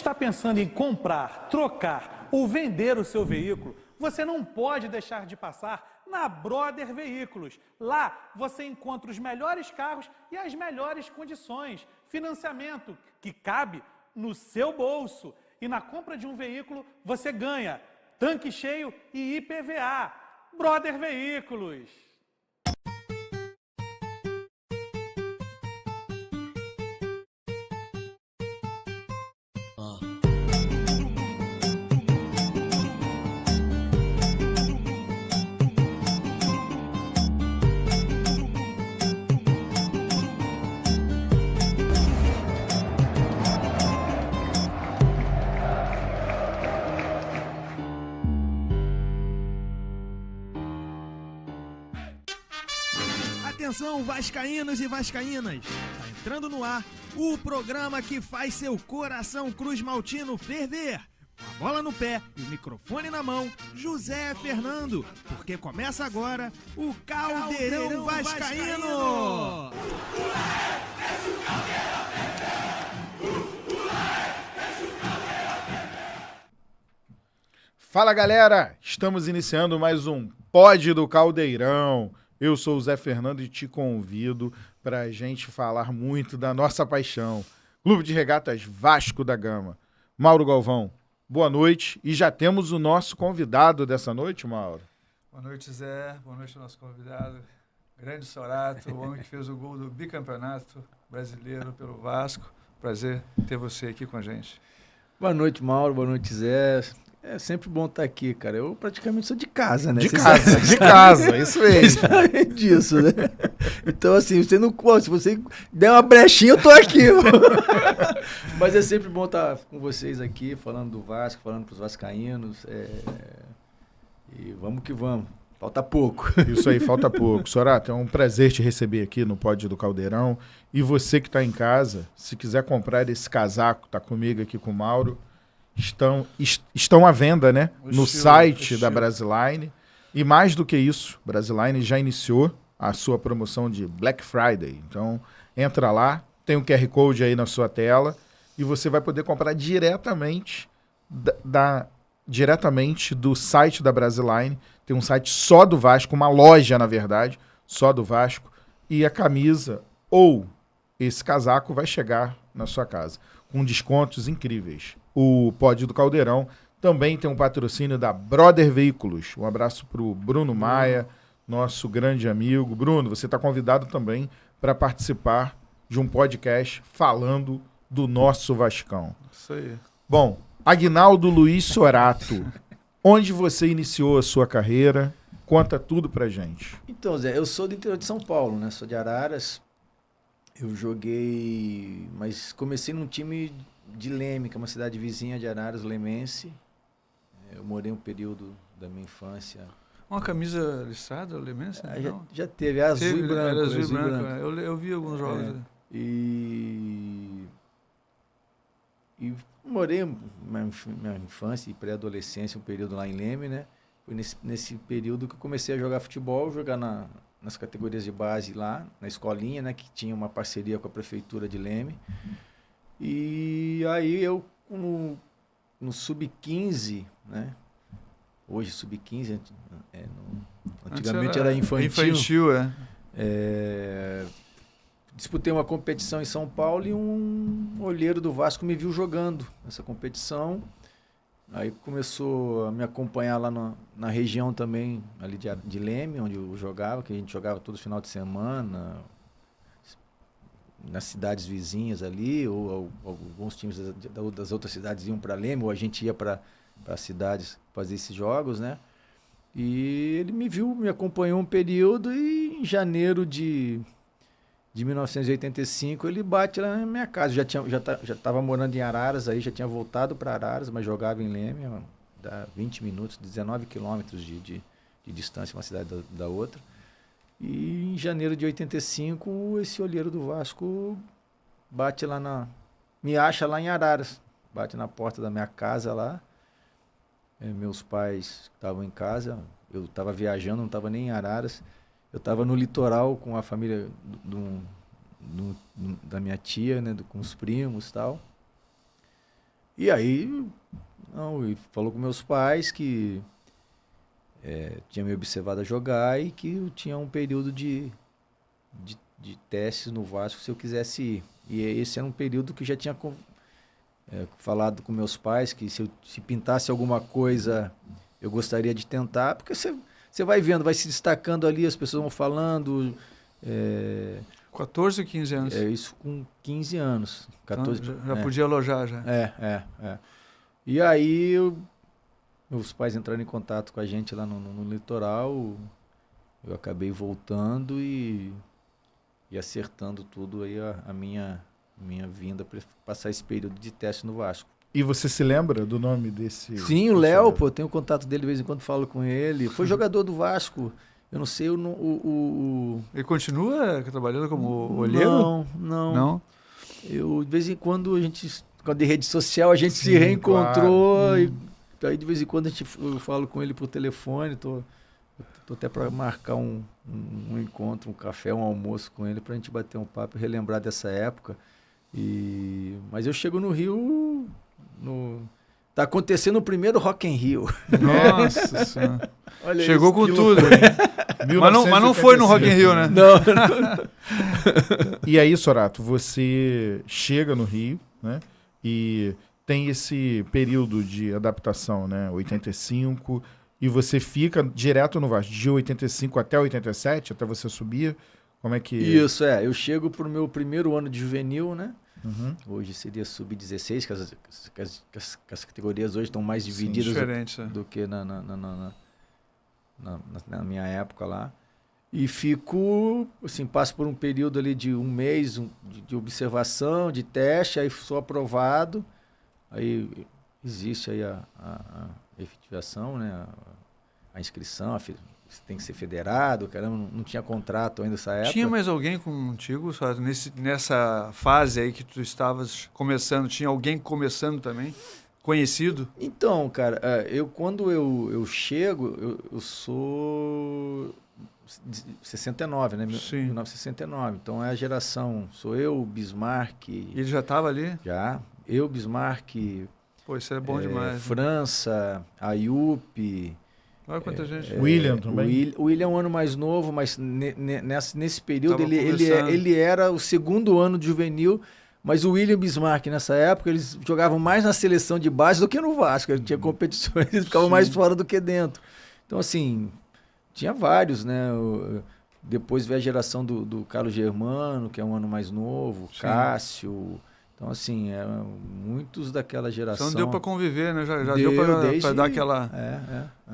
está pensando em comprar, trocar ou vender o seu veículo, você não pode deixar de passar na Brother Veículos. Lá você encontra os melhores carros e as melhores condições. Financiamento que cabe no seu bolso. E na compra de um veículo você ganha tanque cheio e IPVA. Brother Veículos. Atenção, vascaínos e vascaínas! Tá entrando no ar o programa que faz seu coração cruz maltino ferver. Com a bola no pé e o microfone na mão, José Fernando, porque começa agora o Caldeirão Vascaíno! Fala galera, estamos iniciando mais um Pod do Caldeirão. Eu sou o Zé Fernando e te convido para a gente falar muito da nossa paixão. Clube de Regatas Vasco da Gama. Mauro Galvão, boa noite. E já temos o nosso convidado dessa noite, Mauro. Boa noite, Zé. Boa noite ao nosso convidado. Grande Sorato, o homem que fez o gol do bicampeonato brasileiro pelo Vasco. Prazer ter você aqui com a gente. Boa noite, Mauro. Boa noite, Zé. É sempre bom estar aqui, cara. Eu praticamente sou de casa, né? De casa, isso mesmo. Sabe disso, né? Então, assim, você não... Se você der uma brechinha, eu tô aqui. Mas é sempre bom estar com vocês aqui, falando do Vasco, falando pros vascaínos. E vamos que vamos. Falta pouco. Isso aí, falta pouco. Sorato, é um prazer te receber aqui no Pod do Caldeirão. E você que está em casa, se quiser comprar esse casaco, tá comigo aqui com o Mauro, estão à venda, né? No site da Brasiline. E mais do que isso, Brasiline já iniciou a sua promoção de Black Friday. Então, entra lá, tem um QR Code aí na sua tela e você vai poder comprar diretamente diretamente do site da Brasiline. Tem um site só do Vasco, uma loja, na verdade, só do Vasco. E a camisa ou esse casaco vai chegar na sua casa com descontos incríveis. O Pod do Caldeirão também tem um patrocínio da Brother Veículos. Um abraço para o Bruno Maia, nosso grande amigo. Bruno, você está convidado também para participar de um podcast falando do nosso Vascão. Isso aí. Bom, Aguinaldo Luiz Sorato, onde você iniciou a sua carreira? Conta tudo pra gente. Então, Zé, eu sou do interior de São Paulo, né? Sou de Araras. Eu joguei, mas comecei num time de Leme, que é uma cidade vizinha de Araras, Lemense. Eu morei um período da minha infância. Uma camisa listrada, Lemense? Já teve, azul e branco. Azul e branco. Eu vi alguns jogos. E morei minha infância e pré-adolescência, um período lá em Leme, né? Foi nesse período que eu comecei a jogar futebol, jogar nas categorias de base lá, na escolinha, né? Que tinha uma parceria com a prefeitura de Leme. E aí eu, no Sub-15, né? Hoje Sub-15, antigamente era infantil. Disputei uma competição em São Paulo e um olheiro do Vasco me viu jogando nessa competição. Aí começou a me acompanhar lá na região também, ali de Leme, onde eu jogava, que a gente jogava todo final de semana, nas cidades vizinhas ali, ou alguns times das outras cidades iam para Leme, ou a gente ia para cidades fazer esses jogos, né? E ele me viu, me acompanhou um período e em janeiro de 1985 ele bate lá na minha casa. Já estava morando em Araras, aí já tinha voltado para Araras, mas jogava em Leme, dá 20 minutos, 19 quilômetros de distância uma cidade da outra. E em janeiro de 85 esse olheiro do Vasco bate lá me acha lá em Araras, bate na porta da minha casa lá. Meus pais estavam em casa, eu estava viajando, não estava nem em Araras. Eu estava no litoral com a família da minha tia, né, com os primos e tal. E aí, e falou com meus pais que tinha me observado a jogar e que eu tinha um período de testes no Vasco se eu quisesse ir. E esse era um período que já tinha falado com meus pais que se pintasse alguma coisa eu gostaria de tentar, porque você vai vendo, vai se destacando ali, as pessoas vão falando. 14 ou 15 anos? Isso com 15 anos. 14, então, já podia alojar já. E aí meus pais entraram em contato com a gente lá no litoral, eu acabei voltando e acertando tudo aí a minha vinda para passar esse período de teste no Vasco. E você se lembra do nome desse... Sim, o Léo, pô, tenho contato dele de vez em quando, falo com ele. Foi jogador do Vasco. Eu não sei Ele continua trabalhando como olheiro? Não. Eu, de vez em quando, com a de rede social, a gente se reencontrou. Claro. E aí, de vez em quando, eu falo com ele por telefone. Tô até para marcar um encontro, um café, um almoço com ele, pra gente bater um papo e relembrar dessa época. Mas eu chego no Rio... Tá acontecendo o primeiro Rock in Rio. Nossa Senhora. Chegou com tudo. Mas não foi no Rock in Rio, né? Não. E aí, Sorato, você chega no Rio, né? E tem esse período de adaptação, né? 85, e você fica direto no Vasco, de 85 até 87, até você subir. Como é que... Isso, eu chego pro meu primeiro ano de juvenil, né? Uhum. Hoje seria sub-16, que as categorias hoje estão mais divididas do que na minha época lá. E fico, assim, passo por um período ali de um mês de observação, de teste, aí sou aprovado, aí existe aí a efetivação, né? A inscrição, você tem que ser federado, caramba, não tinha contrato ainda nessa época. Tinha mais alguém contigo, sabe? Nessa fase aí que tu estavas começando, tinha alguém começando também? Conhecido? Então, cara, quando eu chego, eu sou 69, né? Sim. 1969. Então é a geração, sou eu, Bismarck... Ele já estava ali? Já. Eu, Bismarck... Pô, isso é bom demais. França, Ayup... Olha quanta gente. William também. O William é um ano mais novo, mas nesse período ele era o segundo ano de juvenil, mas o William Bismarck nessa época eles jogavam mais na seleção de base do que no Vasco. Ele tinha competições, eles ficavam mais fora do que dentro. Então assim, tinha vários, né? Depois veio a geração do Carlos Germano, que é um ano mais novo, sim. Cássio... Então, assim, muitos daquela geração... Então deu para conviver, né? Já deu para dar aquela...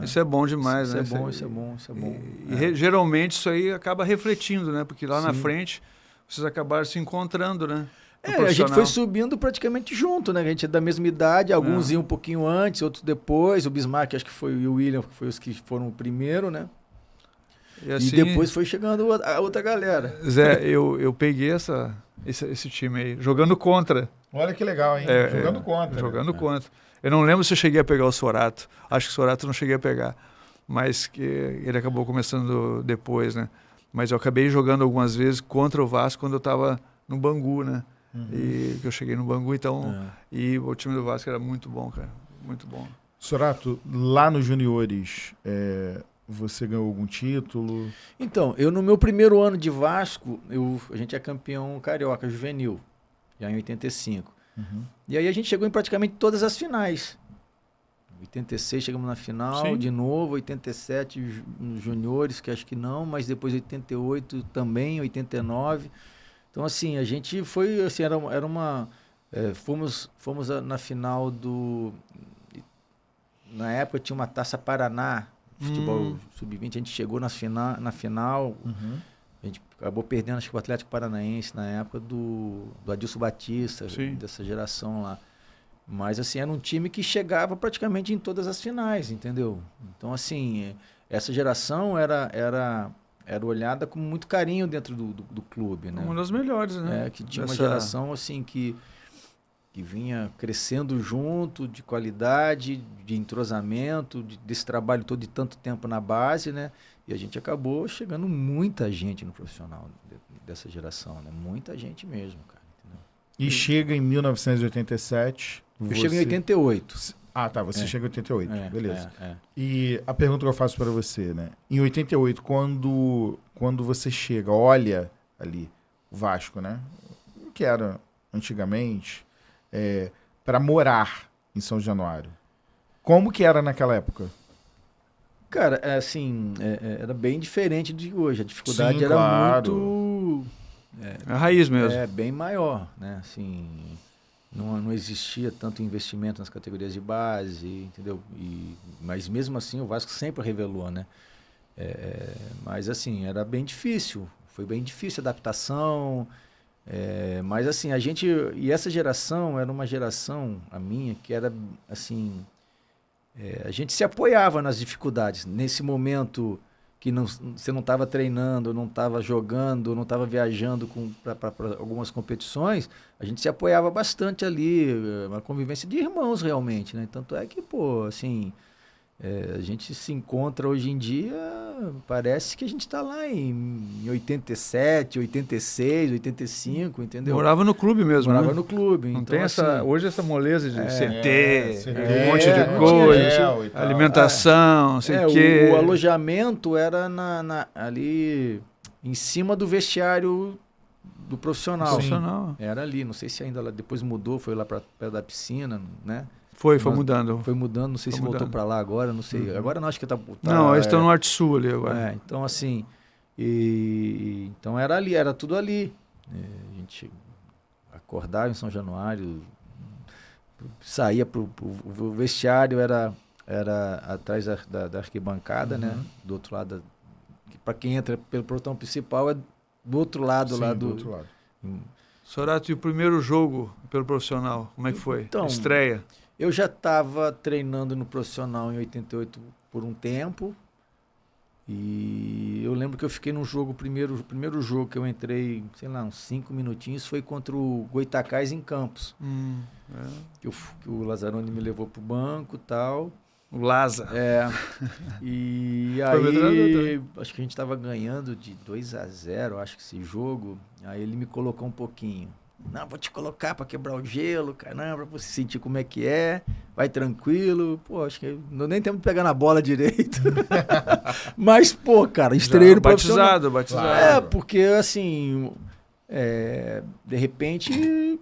Isso é bom demais, isso né? Isso é bom. E geralmente isso aí acaba refletindo, né? Porque lá na frente vocês acabaram se encontrando, né? A gente foi subindo praticamente junto, né? A gente é da mesma idade, alguns iam um pouquinho antes, outros depois. O Bismarck, acho que foi, e o William, foi os que foram o primeiro, né? E depois foi chegando a outra galera. Zé, eu peguei esse time aí, jogando contra. Olha que legal, hein? Jogando contra. Jogando contra. Eu não lembro se eu cheguei a pegar o Sorato. Acho que o Sorato não cheguei a pegar. Mas que ele acabou começando depois, né? Mas eu acabei jogando algumas vezes contra o Vasco quando eu estava no Bangu, né? E eu cheguei no Bangu, então... E o time do Vasco era muito bom, cara. Muito bom. Sorato, lá nos juniores... Você ganhou algum título? Então, eu no meu primeiro ano de Vasco, a gente é campeão carioca juvenil, já em 85. E aí a gente chegou em praticamente todas as finais. 86 chegamos na final, sim. De novo, 87 nos juniores, que acho que não, mas depois 88 também, 89. Então, assim, a gente foi, assim, era uma... fomos na final do... Na época tinha uma Taça Paraná, futebol sub-20, a gente chegou na final, a gente acabou perdendo, acho que o Atlético Paranaense na época do Adilson Batista, sim. Dessa geração lá. Mas assim, era um time que chegava praticamente em todas as finais, entendeu? Então assim, essa geração era olhada com muito carinho dentro do clube, né? Uma das melhores, né? Que tinha uma geração assim que vinha crescendo junto, de qualidade, de entrosamento, desse trabalho todo de tanto tempo na base, né? E a gente acabou chegando muita gente no profissional dessa geração, né? Muita gente mesmo, cara. Entendeu? E chega em 1987, Eu chego em 88. Ah, tá, você chega em 88, beleza. É. E a pergunta que eu faço para você, né? Em 88, quando você chega, olha ali o Vasco, né? O que era antigamente, para morar em São Januário. Como que era naquela época? Cara, assim, era bem diferente de hoje. A dificuldade Sim, era claro. muito... É a raiz mesmo. bem maior, né? Assim, não existia tanto investimento nas categorias de base, entendeu? Mas mesmo assim o Vasco sempre revelou, né? Mas assim, era bem difícil. Foi bem difícil a adaptação. Mas assim, e essa geração era uma geração, a minha, que era assim... a gente se apoiava nas dificuldades. Nesse momento que você não estava treinando, não estava jogando, não estava viajando para algumas competições, a gente se apoiava bastante ali, uma convivência de irmãos realmente, né? Tanto é que, pô, assim, a gente se encontra hoje em dia, parece que a gente está lá em 87, 86, 85, entendeu? Morava no clube mesmo, Morava né? no clube. Não então, tem assim, hoje essa moleza de CT, um monte de não coisa, tinha e tal. alimentação, não sei o quê. O alojamento era ali em cima do vestiário do profissional. Profissional. Era ali, não sei se ainda lá depois mudou, foi lá para perto da piscina, né? Foi Mas mudando. Foi mudando, não sei Foi se voltou mudando. para lá agora, não sei. Agora não, acho que tá Não, eles estão no Norte Sul ali agora. então assim, então era ali, era tudo ali. A gente acordava em São Januário, saía pro vestiário, era atrás da arquibancada, né? Do outro lado, para quem entra pelo portão principal, é do outro lado lá do outro lado. Sorato, e o primeiro jogo pelo profissional, como é que foi? Então, Estreia. Eu já estava treinando no profissional em 88 por um tempo. E eu lembro que eu fiquei no jogo, o primeiro jogo que eu entrei, sei lá, uns 5 minutinhos, foi contra o Goitacás em Campos. Que o Lazzaroni me levou pro banco e tal. O Laza. E Foi meu treinador aí, também. acho que a gente estava ganhando de 2-0, acho que esse jogo. Aí ele me colocou um pouquinho. Não, vou te colocar para quebrar o gelo, caramba, pra você sentir como é que é. Vai tranquilo. Pô, acho que não nem tempo de pegar na bola direito. Mas, pô, cara, estreei no profissional. Batizado. Porque assim, de repente,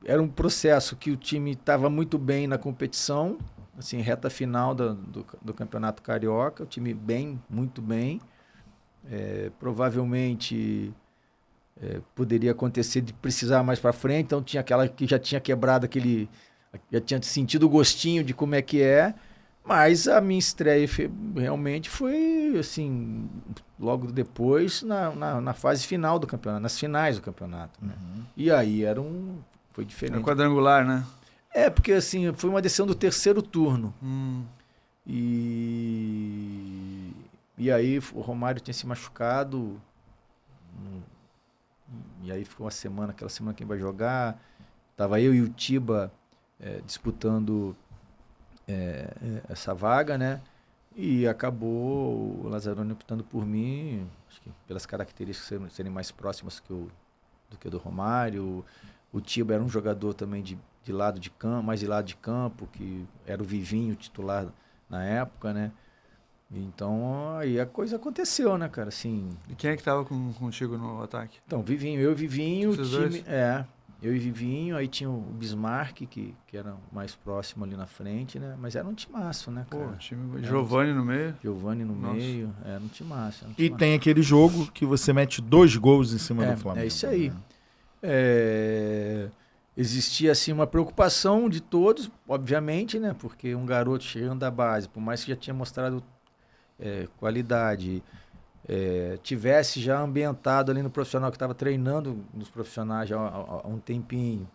era um processo que o time estava muito bem na competição, assim, reta final do Campeonato Carioca, o time muito bem. Provavelmente poderia acontecer de precisar mais para frente, então tinha aquela que já tinha quebrado já tinha sentido o gostinho de como é que é, mas a minha estreia realmente foi assim, logo depois na fase final do campeonato, nas finais do campeonato, né? E aí foi diferente. No quadrangular, né? Porque assim, foi uma decisão do terceiro turno. E aí o Romário tinha se machucado. E aí ficou aquela semana quem vai jogar. Tava eu e o Tiba disputando essa vaga, né? E acabou o Lazzaroni optando por mim, acho que pelas características serem mais próximas do que o do Romário. O Tiba era um jogador também de lado de campo, mais de lado de campo, que era o Vivinho titular na época, né? Então, aí a coisa aconteceu, né, cara? Assim, E quem é que tava contigo no ataque? então, eu e Vivinho, o Vocês time... dois? Eu e Vivinho, aí tinha o Bismarck, que era mais próximo ali na frente, né? Mas era um timaço, né, Pô, cara? time Giovani no meio. Giovani no Nossa. meio, era um timaço. E tem aquele jogo que você mete 2 gols em cima do Flamengo. É isso aí. né? Existia, assim, uma preocupação de todos, obviamente, né? Porque um garoto chegando da base, por mais que já tinha mostrado qualidade, tivesse já ambientado ali no profissional, que estava treinando nos profissionais já há um tempinho,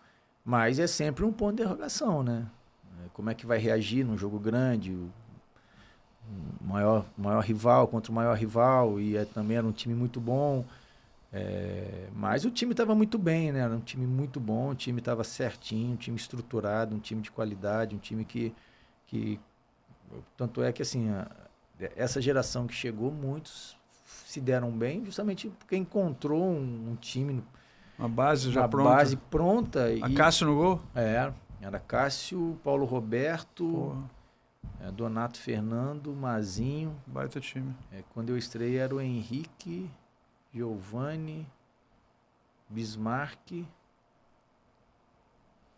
mas é sempre um ponto de interrogação, né? Como é que vai reagir num jogo grande, o maior rival contra o maior rival, e também era um time muito bom, mas o time estava muito bem, né? Era um time muito bom, o time estava certinho, um time estruturado, um time de qualidade, um time que tanto é que assim, essa geração que chegou, muitos se deram bem justamente porque encontrou um time, Uma base já uma pronta. base pronta. A Cássio no gol? Era Cássio, Paulo Roberto, Porra, Donato Fernando, Mazinho. baita time. Quando eu estreiei era o Henrique, Giovani, Bismarck.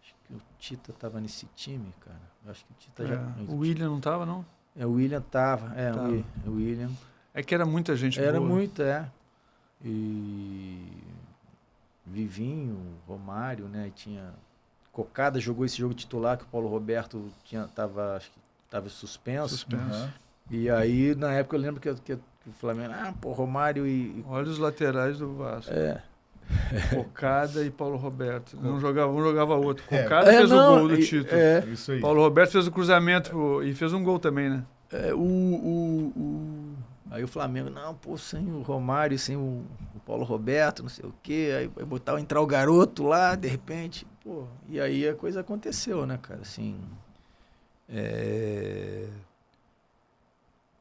Acho que o Tita tava nesse time, cara. Eu acho que o Tita já... O William não tava, não? O William tava. Tava. O William. É que era muita gente Era boa. muito, E Vivinho, Romário, né? E tinha... Cocada jogou esse jogo titular que o Paulo Roberto acho que tava suspenso. Suspenso. E aí, na época, eu lembro que o Flamengo... Romário e... Olha os laterais do Vasco. É. Cocada e Paulo Roberto. Um jogava outro. Cocada fez o gol do título. Isso aí. Paulo Roberto fez o cruzamento e fez um gol também, né? Aí o Flamengo, sem o Romário, sem o Paulo Roberto, não sei o quê, aí vai entrar o garoto lá, de repente, e aí a coisa aconteceu, né, cara, assim,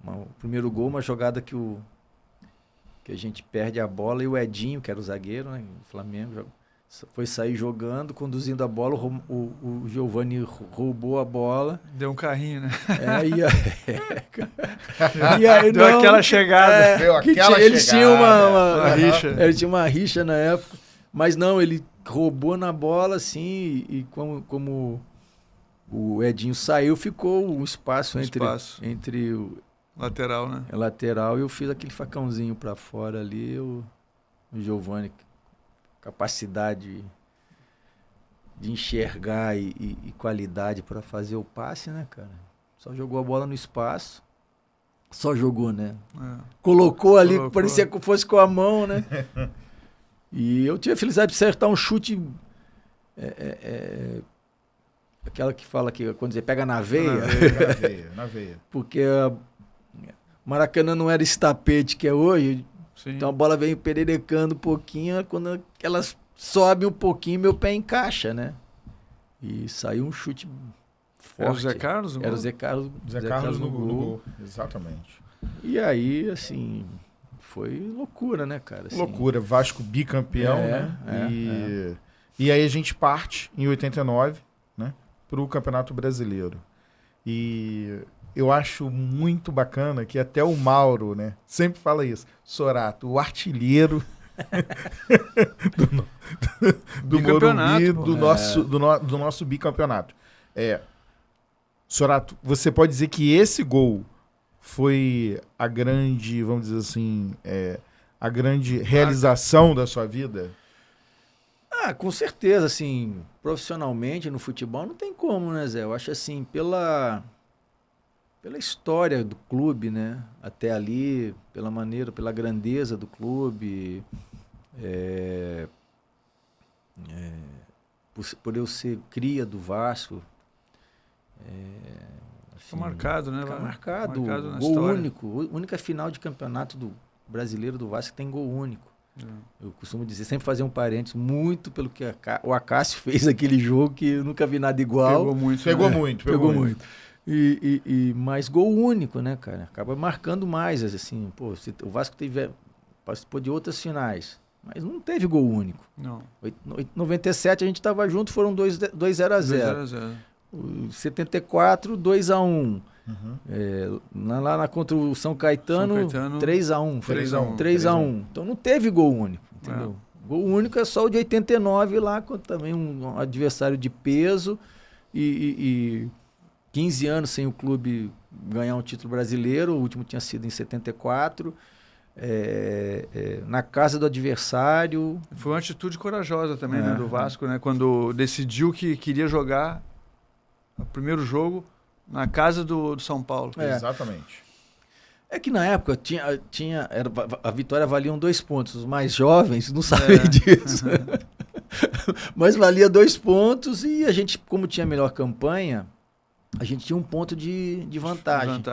o primeiro gol, uma jogada que a gente perde a bola e o Edinho, que era o zagueiro, né, o Flamengo, foi sair jogando, conduzindo a bola, o Giovani roubou a bola. Deu um carrinho, né? E aí deu aquela chegada. Deu aquela eles tinham uma rixa. Ele tinha uma rixa na época, mas não, ele roubou na bola, assim, e como o Edinho saiu, ficou um espaço entre o lateral, né? Lateral, e eu fiz aquele facãozinho para fora ali, o Giovani, capacidade de enxergar e qualidade para fazer o passe, né, cara? Só jogou a bola no espaço. Só jogou, né? Colocou ali, parecia que fosse com a mão, né? E eu tive a felicidade de acertar um chute... aquela que fala que quando você pega na veia... Na veia. Porque Maracanã não era esse tapete que é hoje... Sim. Então a bola vem pererecando um pouquinho, quando elas sobem um pouquinho, meu pé encaixa, né? E saiu um chute forte. Era o Zé Carlos? Era o Zé Carlos. Zé Carlos no gol. Exatamente. E aí, assim, foi loucura, né, cara? Assim, Loucura. Vasco bicampeão, né? E aí a gente parte, em 89, né? Para o Campeonato Brasileiro. E... eu acho muito bacana que até o Mauro, né, sempre fala isso. Sorato, o artilheiro do Morumbi, do nosso bicampeonato. Sorato, você pode dizer que esse gol foi a grande, vamos dizer assim, a grande realização da sua vida? Com certeza, assim, profissionalmente no futebol não tem como, né, Zé? Eu acho assim, pela história do clube, né? Até ali, pela maneira, pela grandeza do clube, por eu ser cria do Vasco. Fica marcado, né? Fica marcado na gol história. único. Única final de campeonato brasileiro do Vasco que tem gol único. Eu costumo dizer, sempre fazer um parênteses, muito pelo que o Acácio fez aquele jogo, que eu nunca vi nada igual. Pegou muito. Mas gol único, né, cara? Acaba marcando mais, assim. O Vasco participou de outras finais, mas não teve gol único. Não. Em 97 a gente estava junto, foram 2-0-0. 2-0. 74, 2-1. Lá contra o São Caetano 3-1. 3-1. Então não teve gol único, entendeu? Gol único é só o de 89 lá, contra também um adversário de peso e 15 anos sem o clube ganhar um título brasileiro, o último tinha sido em 74, na casa do adversário. Foi uma atitude corajosa também, né, do Vasco, né, quando decidiu que queria jogar o primeiro jogo na casa do São Paulo. Exatamente. É que na época a vitória valia 2 pontos. Os mais jovens não sabem disso. Mas valia 2 pontos e a gente, como tinha a melhor campanha, a gente tinha 1 ponto de vantagem.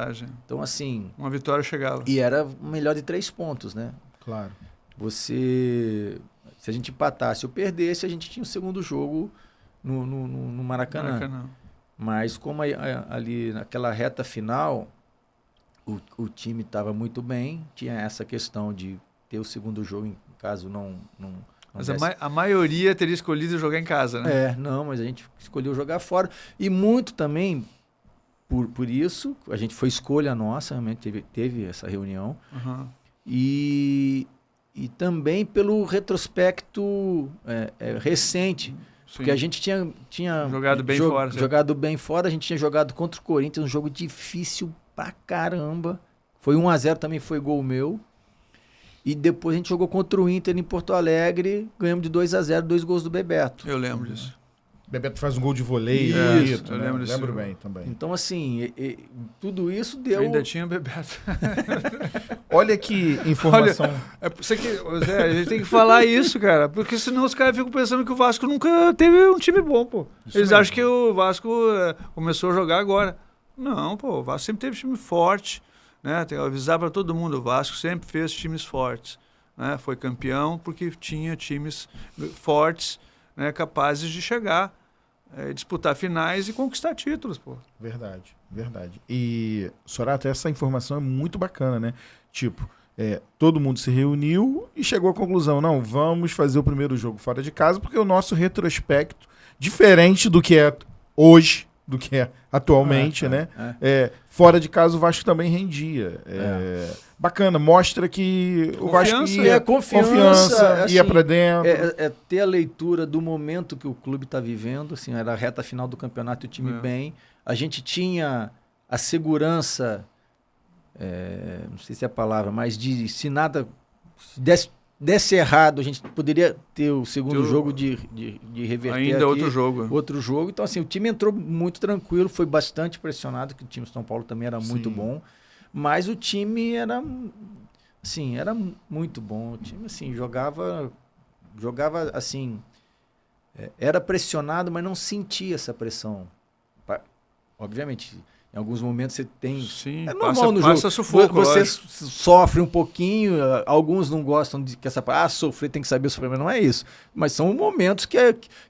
Então, assim... uma vitória chegava. E era melhor de 3 pontos, né? Claro. Se a gente empatasse ou perdesse, a gente tinha o segundo jogo no Maracanã. Mas como ali naquela reta final, o time estava muito bem, tinha essa questão de ter o segundo jogo, em caso não Mas a maioria teria escolhido jogar em casa, né? Não, mas a gente escolheu jogar fora. E muito também, por isso, a gente foi escolha nossa, realmente teve essa reunião. Uhum. E também pelo retrospecto recente. Porque a gente tinha jogado bem fora. Jogado bem fora, a gente tinha jogado contra o Corinthians, um jogo difícil pra caramba. Foi 1-0, também foi gol meu. E depois a gente jogou contra o Inter em Porto Alegre, ganhamos de 2-0, 2 gols do Bebeto. Eu lembro disso. Bebeto faz um gol de voleio. Isso, eu lembro disso. Lembro bem também. Então, assim, tudo isso deu... Eu ainda tinha Bebeto. Olha que informação... Zé, a gente tem que falar isso, cara, porque senão os caras ficam pensando que o Vasco nunca teve um time bom, pô. Eles acham que o Vasco começou a jogar agora. Não, pô, o Vasco sempre teve time forte, né? Tem que avisar para todo mundo, o Vasco sempre fez times fortes, né? Foi campeão porque tinha times fortes, né, capazes de chegar, disputar finais e conquistar títulos, pô. Verdade. E, Sorato, essa informação é muito bacana, né? Tipo, todo mundo se reuniu e chegou à conclusão, não, vamos fazer o primeiro jogo fora de casa, porque o nosso retrospecto, diferente do que é hoje, do que é atualmente, né? Fora de casa o Vasco também rendia. Bacana, mostra que o Vasco ia, confiança ia assim, para dentro. Ter a leitura do momento que o clube está vivendo, assim, era a reta final do campeonato e o time bem. A gente tinha a segurança, não sei se é a palavra, mas se nada desse errado, a gente poderia ter o segundo jogo de reverter ainda aqui, outro jogo. Então, assim, o time entrou muito tranquilo, foi bastante pressionado, que o time de São Paulo também era muito bom, mas o time era muito bom. O time, assim, jogava assim, era pressionado, mas não sentia essa pressão. Obviamente, em alguns momentos você tem... Sim, é normal no jogo. Sufoco, você sofre um pouquinho, alguns não gostam que essa... sofrer, tem que saber sofrer, mas não é isso. Mas são momentos que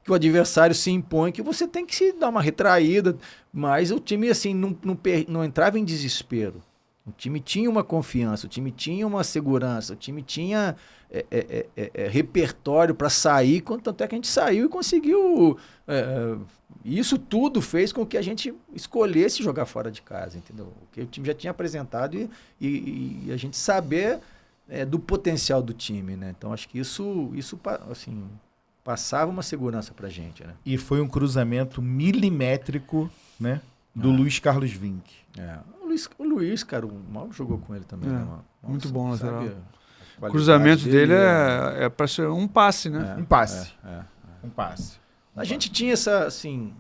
o adversário se impõe, que você tem que se dar uma retraída. Mas o time, assim, não entrava em desespero. O time tinha uma confiança, o time tinha uma segurança, o time tinha repertório para sair, tanto é que a gente saiu e conseguiu... isso tudo fez com que a gente escolhesse jogar fora de casa, entendeu? Porque o time já tinha apresentado e a gente saber do potencial do time, né? Então, acho que isso assim, passava uma segurança pra gente, né? E foi um cruzamento milimétrico, né? Do Luiz Carlos Vinck. O Luiz, cara, o Mauro jogou com ele também, né, mano? Muito bom, lateral. O cruzamento dele é para ser um passe, né? Um passe. Um passe. A gente tinha essa, assim,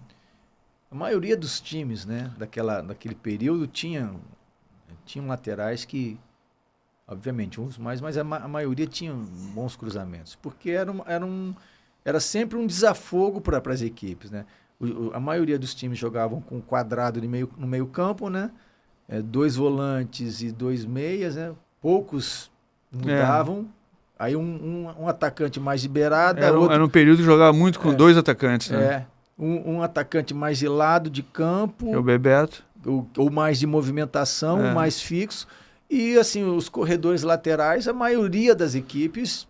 a maioria dos times, né, daquele período tinham laterais que, obviamente, uns mais, mas a maioria tinham bons cruzamentos, porque era sempre um desafogo para as equipes, né? A maioria dos times jogavam com um quadrado no meio campo, né? 2 volantes e 2 meias, né? Poucos mudavam. Aí um atacante mais liberado. Era um período que jogava muito com 2 atacantes, né? Um atacante mais de lado de campo. Que é o Bebeto. Ou mais de movimentação, mais fixo. E, assim, os corredores laterais, a maioria das equipes...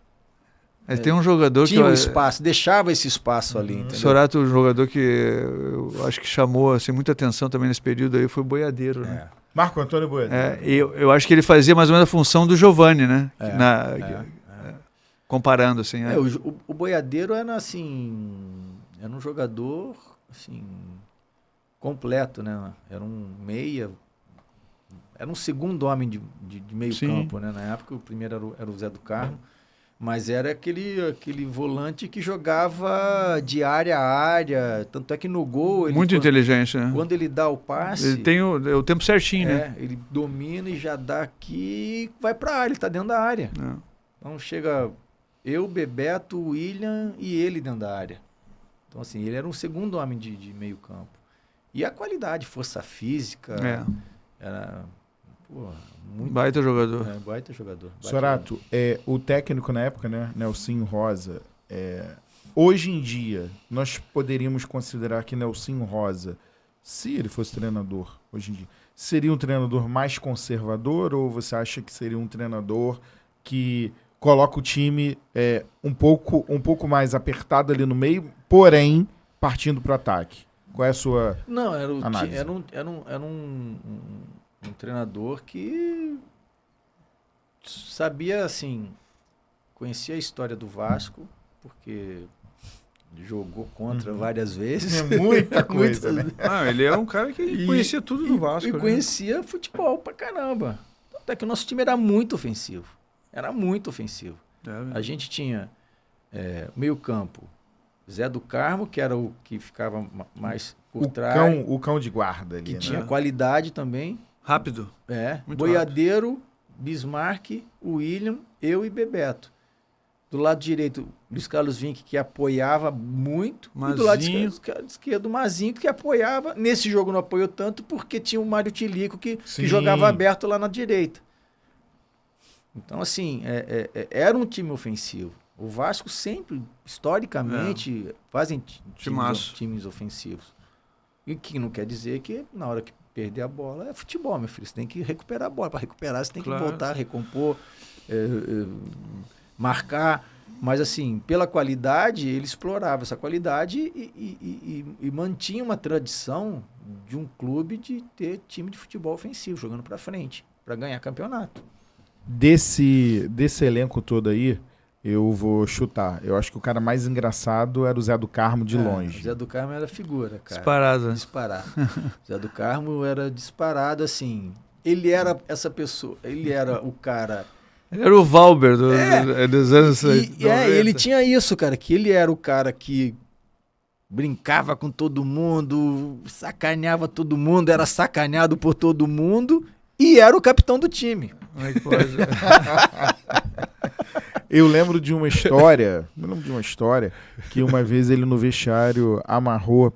tem um jogador tinha espaço, deixava esse espaço ali, entendeu? Sorato, um jogador que eu acho que chamou assim, muita atenção também nesse período aí, foi o Boiadeiro, né? Marco Antônio Boiadeiro. Eu acho que ele fazia mais ou menos a função do Giovani, né? Comparando, assim. O Boiadeiro era, assim... Era um jogador, assim... completo, né? Era um meia... Era um segundo homem de meio campo, né? Na época, o primeiro era o Zé do Carmo. Mas era aquele volante que jogava de área a área. Tanto é que no gol... Muito inteligente, né? Quando ele dá o passe... Ele tem o tempo certinho, né? Ele domina e já dá aqui e vai pra área. Ele tá dentro da área. Então chega eu, Bebeto, William e ele dentro da área. Então, assim, ele era um segundo homem de meio campo. E a qualidade, força física... Era... muito baita jogador. Baita jogador. Sorato, o técnico na época, né, Nelsinho Rosa, hoje em dia, nós poderíamos considerar que Nelsinho Rosa, se ele fosse treinador hoje em dia, seria um treinador mais conservador ou você acha que seria um treinador que coloca o time um pouco mais apertado ali no meio, porém partindo para o ataque. Qual é a sua Não, análise? era um treinador que sabia, assim, conhecia a história do Vasco, porque jogou contra várias vezes. É muita coisa, né? Ah, ele é um cara que conhecia tudo do Vasco. E né? conhecia futebol pra caramba. Até que o nosso time era muito ofensivo. Era muito ofensivo. A gente tinha meio campo, Zé do Carmo, que era o que ficava mais por trás. O cão de guarda ali, Que né? tinha qualidade também. Rápido. Muito Boiadeiro, Bismarck, William, eu e Bebeto. Do lado direito, Luiz Carlos Vinck, que apoiava muito. Mazinho. E do lado esquerdo, o Mazinho, que apoiava. Nesse jogo não apoiou tanto porque tinha o Mário Tilico, que jogava aberto lá na direita. Então, assim, era um time ofensivo. O Vasco sempre, historicamente, fazem times ofensivos. E que não quer dizer que na hora que perder a bola é futebol, meu filho. Você tem que recuperar a bola. Para recuperar, você tem que voltar, recompor, marcar. Mas, assim, pela qualidade, ele explorava essa qualidade e mantinha uma tradição de um clube de ter time de futebol ofensivo, jogando para frente, para ganhar campeonato. Desse elenco todo aí, eu vou chutar. Eu acho que o cara mais engraçado era o Zé do Carmo de longe. O Zé do Carmo era figura, cara. Disparado. Zé do Carmo era disparado, assim. Ele era essa pessoa, ele era o cara... Ele era o Valber dos anos 90. Ele tinha isso, cara, que ele era o cara que brincava com todo mundo, sacaneava todo mundo, era sacaneado por todo mundo e era o capitão do time. Como é que pode? Eu lembro de uma história, que uma vez ele no vestiário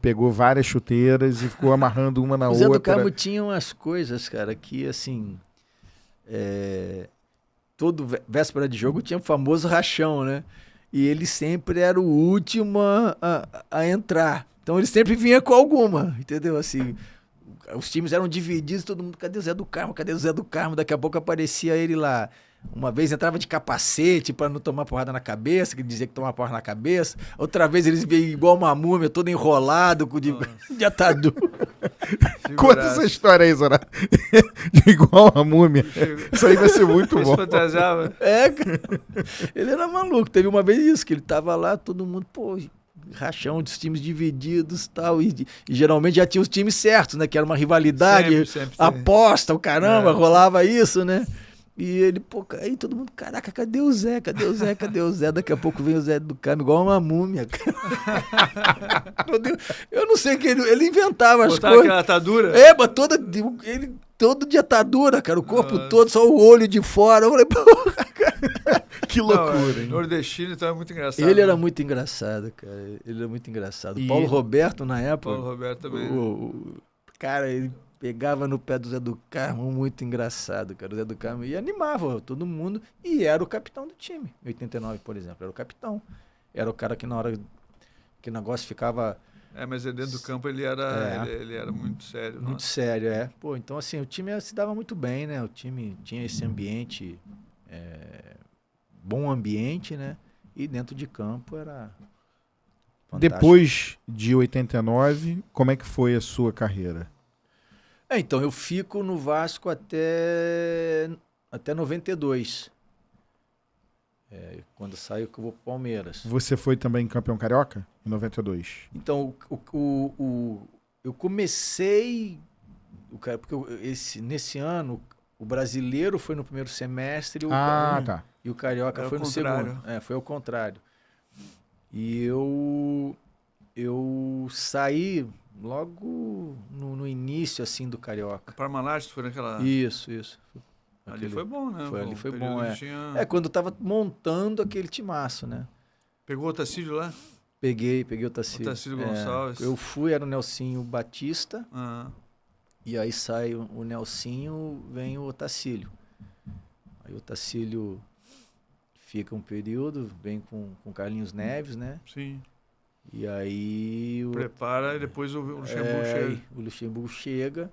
pegou várias chuteiras e ficou amarrando uma na outra. O Zé do Carmo tinha umas coisas, cara, que assim... Todo véspera de jogo tinha o famoso rachão, né? E ele sempre era o último a entrar. Então ele sempre vinha com alguma, entendeu? Assim, os times eram divididos, todo mundo, cadê o Zé do Carmo? Cadê o Zé do Carmo? Daqui a pouco aparecia ele lá. Uma vez entrava de capacete para não tomar porrada na cabeça, que ele dizia que tomava porrada na cabeça. Outra vez eles vinham igual uma múmia, todo enrolado, de atadura. Conta essa história aí, Zora. Igual a múmia. Isso aí vai ser muito bom. Fantasiava. Cara. Ele era maluco. Teve uma vez isso, que ele tava lá, todo mundo, rachão dos times divididos e tal. E geralmente já tinha os times certos, né? Que era uma rivalidade, sempre aposta, o caramba, rolava isso, né? E ele, aí todo mundo, caraca, cadê o Zé? Cadê o Zé? Cadê o Zé? Daqui a pouco vem o Zé do Carmo, igual uma múmia. Eu não sei que ele inventava as Botava coisas. aquela atadura? Mas ele todo de atadura, cara, o corpo todo, só o olho de fora. Eu falei, porra, cara. Que loucura, hein? Nordestino, então é muito engraçado. Ele era muito engraçado, cara. Ele era muito engraçado. Paulo Roberto, na época. Paulo Roberto também. Cara, ele pegava no pé do Zé do Carmo, muito engraçado, cara. O Zé do Carmo e animava todo mundo. E era o capitão do time. Em 89, por exemplo, era o capitão. Era o cara que na hora que o negócio ficava... mas dentro do campo ele era muito sério. Muito sério, então assim, o time se dava muito bem, né? O time tinha esse ambiente, bom ambiente, né? E dentro de campo era fantástico. Depois de 89, como é que foi a sua carreira? Então, eu fico no Vasco até 92. Quando saio que eu vou pro Palmeiras. Você foi também campeão carioca em 92? Então, eu comecei... Porque nesse ano, o brasileiro foi no primeiro semestre e o carioca foi no segundo. Foi ao contrário. E eu saí logo no início, assim, do carioca. Parmalat, foi naquela... Isso. Ali foi bom, né? Ali foi bom, Tinha... quando eu tava montando aquele timaço, né? Pegou o Otacílio lá? Peguei o Otacílio. Otacílio Gonçalves. Eu fui, era o Nelsinho Batista. E aí sai o Nelsinho, vem o Otacílio. Aí o Otacílio fica um período, vem com Carlinhos Neves, né? Sim. E aí... Prepara e depois o Luxemburgo chega. O Luxemburgo chega.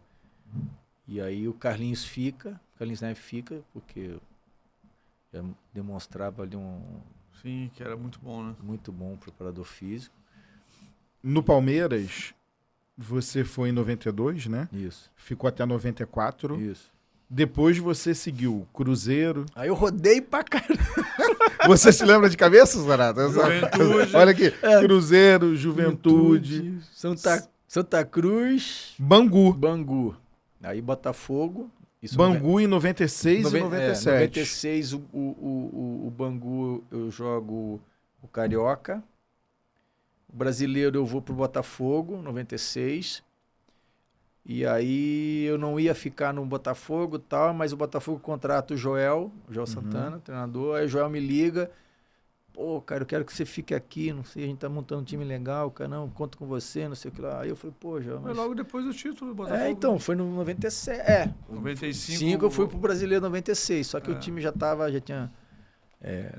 E aí o Carlinhos Neves fica, porque Já demonstrava ali Sim, que era muito bom, né? muito bom preparador físico. No Palmeiras, você foi em 92, né? Isso, Ficou até 94. isso. Depois você seguiu Cruzeiro. Aí eu rodei pra caramba. Você se lembra de cabeça, Zarato? Juventude. Olha aqui. Cruzeiro, Juventude, Santa Cruz, Bangu. Bangu. Aí Botafogo. Isso Bangu em 96 e 97. 96 o Bangu eu jogo o Carioca. O Brasileiro eu vou pro Botafogo, 96. E aí eu não ia ficar no Botafogo e tal, mas o Botafogo contrata o Joel Santana, treinador. Aí o Joel me liga. Pô, cara, eu quero que você fique aqui, não sei, a gente tá montando um time legal, cara, não, conto com você, não sei o que lá. Aí eu falei, pô, Joel, Foi mas... logo depois do título do Botafogo. então, foi no 97, 95 eu fui pro Brasileiro 96, só que o time já tinha...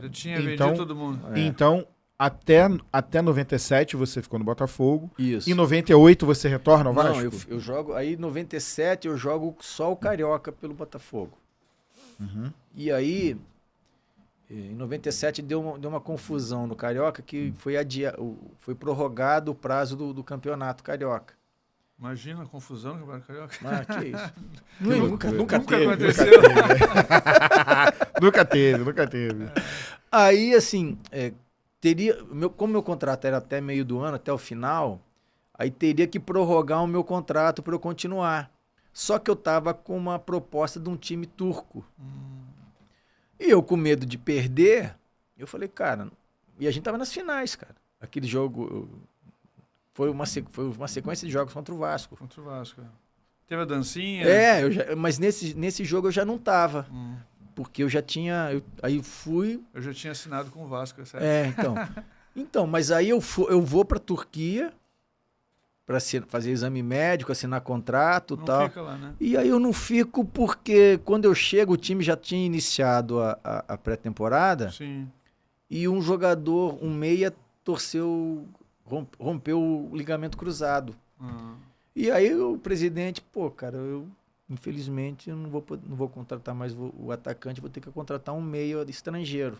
Já tinha Então- vendido todo mundo. Então, até 97 você ficou no Botafogo. Isso. Em 98 você retorna ao Vasco? Não, eu jogo, aí em 97 eu jogo só o Carioca pelo Botafogo. E aí, em 97 deu uma confusão no Carioca que foi prorrogado o prazo do campeonato Carioca. Imagina a confusão no Campeonato Carioca. Ah, que isso. Nunca Nunca teve. aconteceu. Nunca teve. Aí, assim, como meu contrato era até meio do ano, até o final, aí teria que prorrogar o meu contrato para eu continuar. Só que eu tava com uma proposta de um time turco. E eu com medo de perder, eu falei, cara... E a gente tava nas finais, cara. Aquele jogo... Foi uma sequência de jogos contra o Vasco. Contra o Vasco. Teve a dancinha. Mas nesse jogo eu já não tava. Porque eu já tinha... aí fui... Eu já tinha assinado com o Vasco, certo? então. Então, mas aí eu vou pra Turquia para fazer exame médico, assinar contrato e Não tal. fica lá, né? E aí eu não fico porque quando eu chego o time já tinha iniciado a pré-temporada Sim. e um jogador, um meia, rompeu o ligamento cruzado. E aí o presidente, pô, cara, eu infelizmente eu não vou contratar mais o atacante, vou ter que contratar um meia estrangeiro.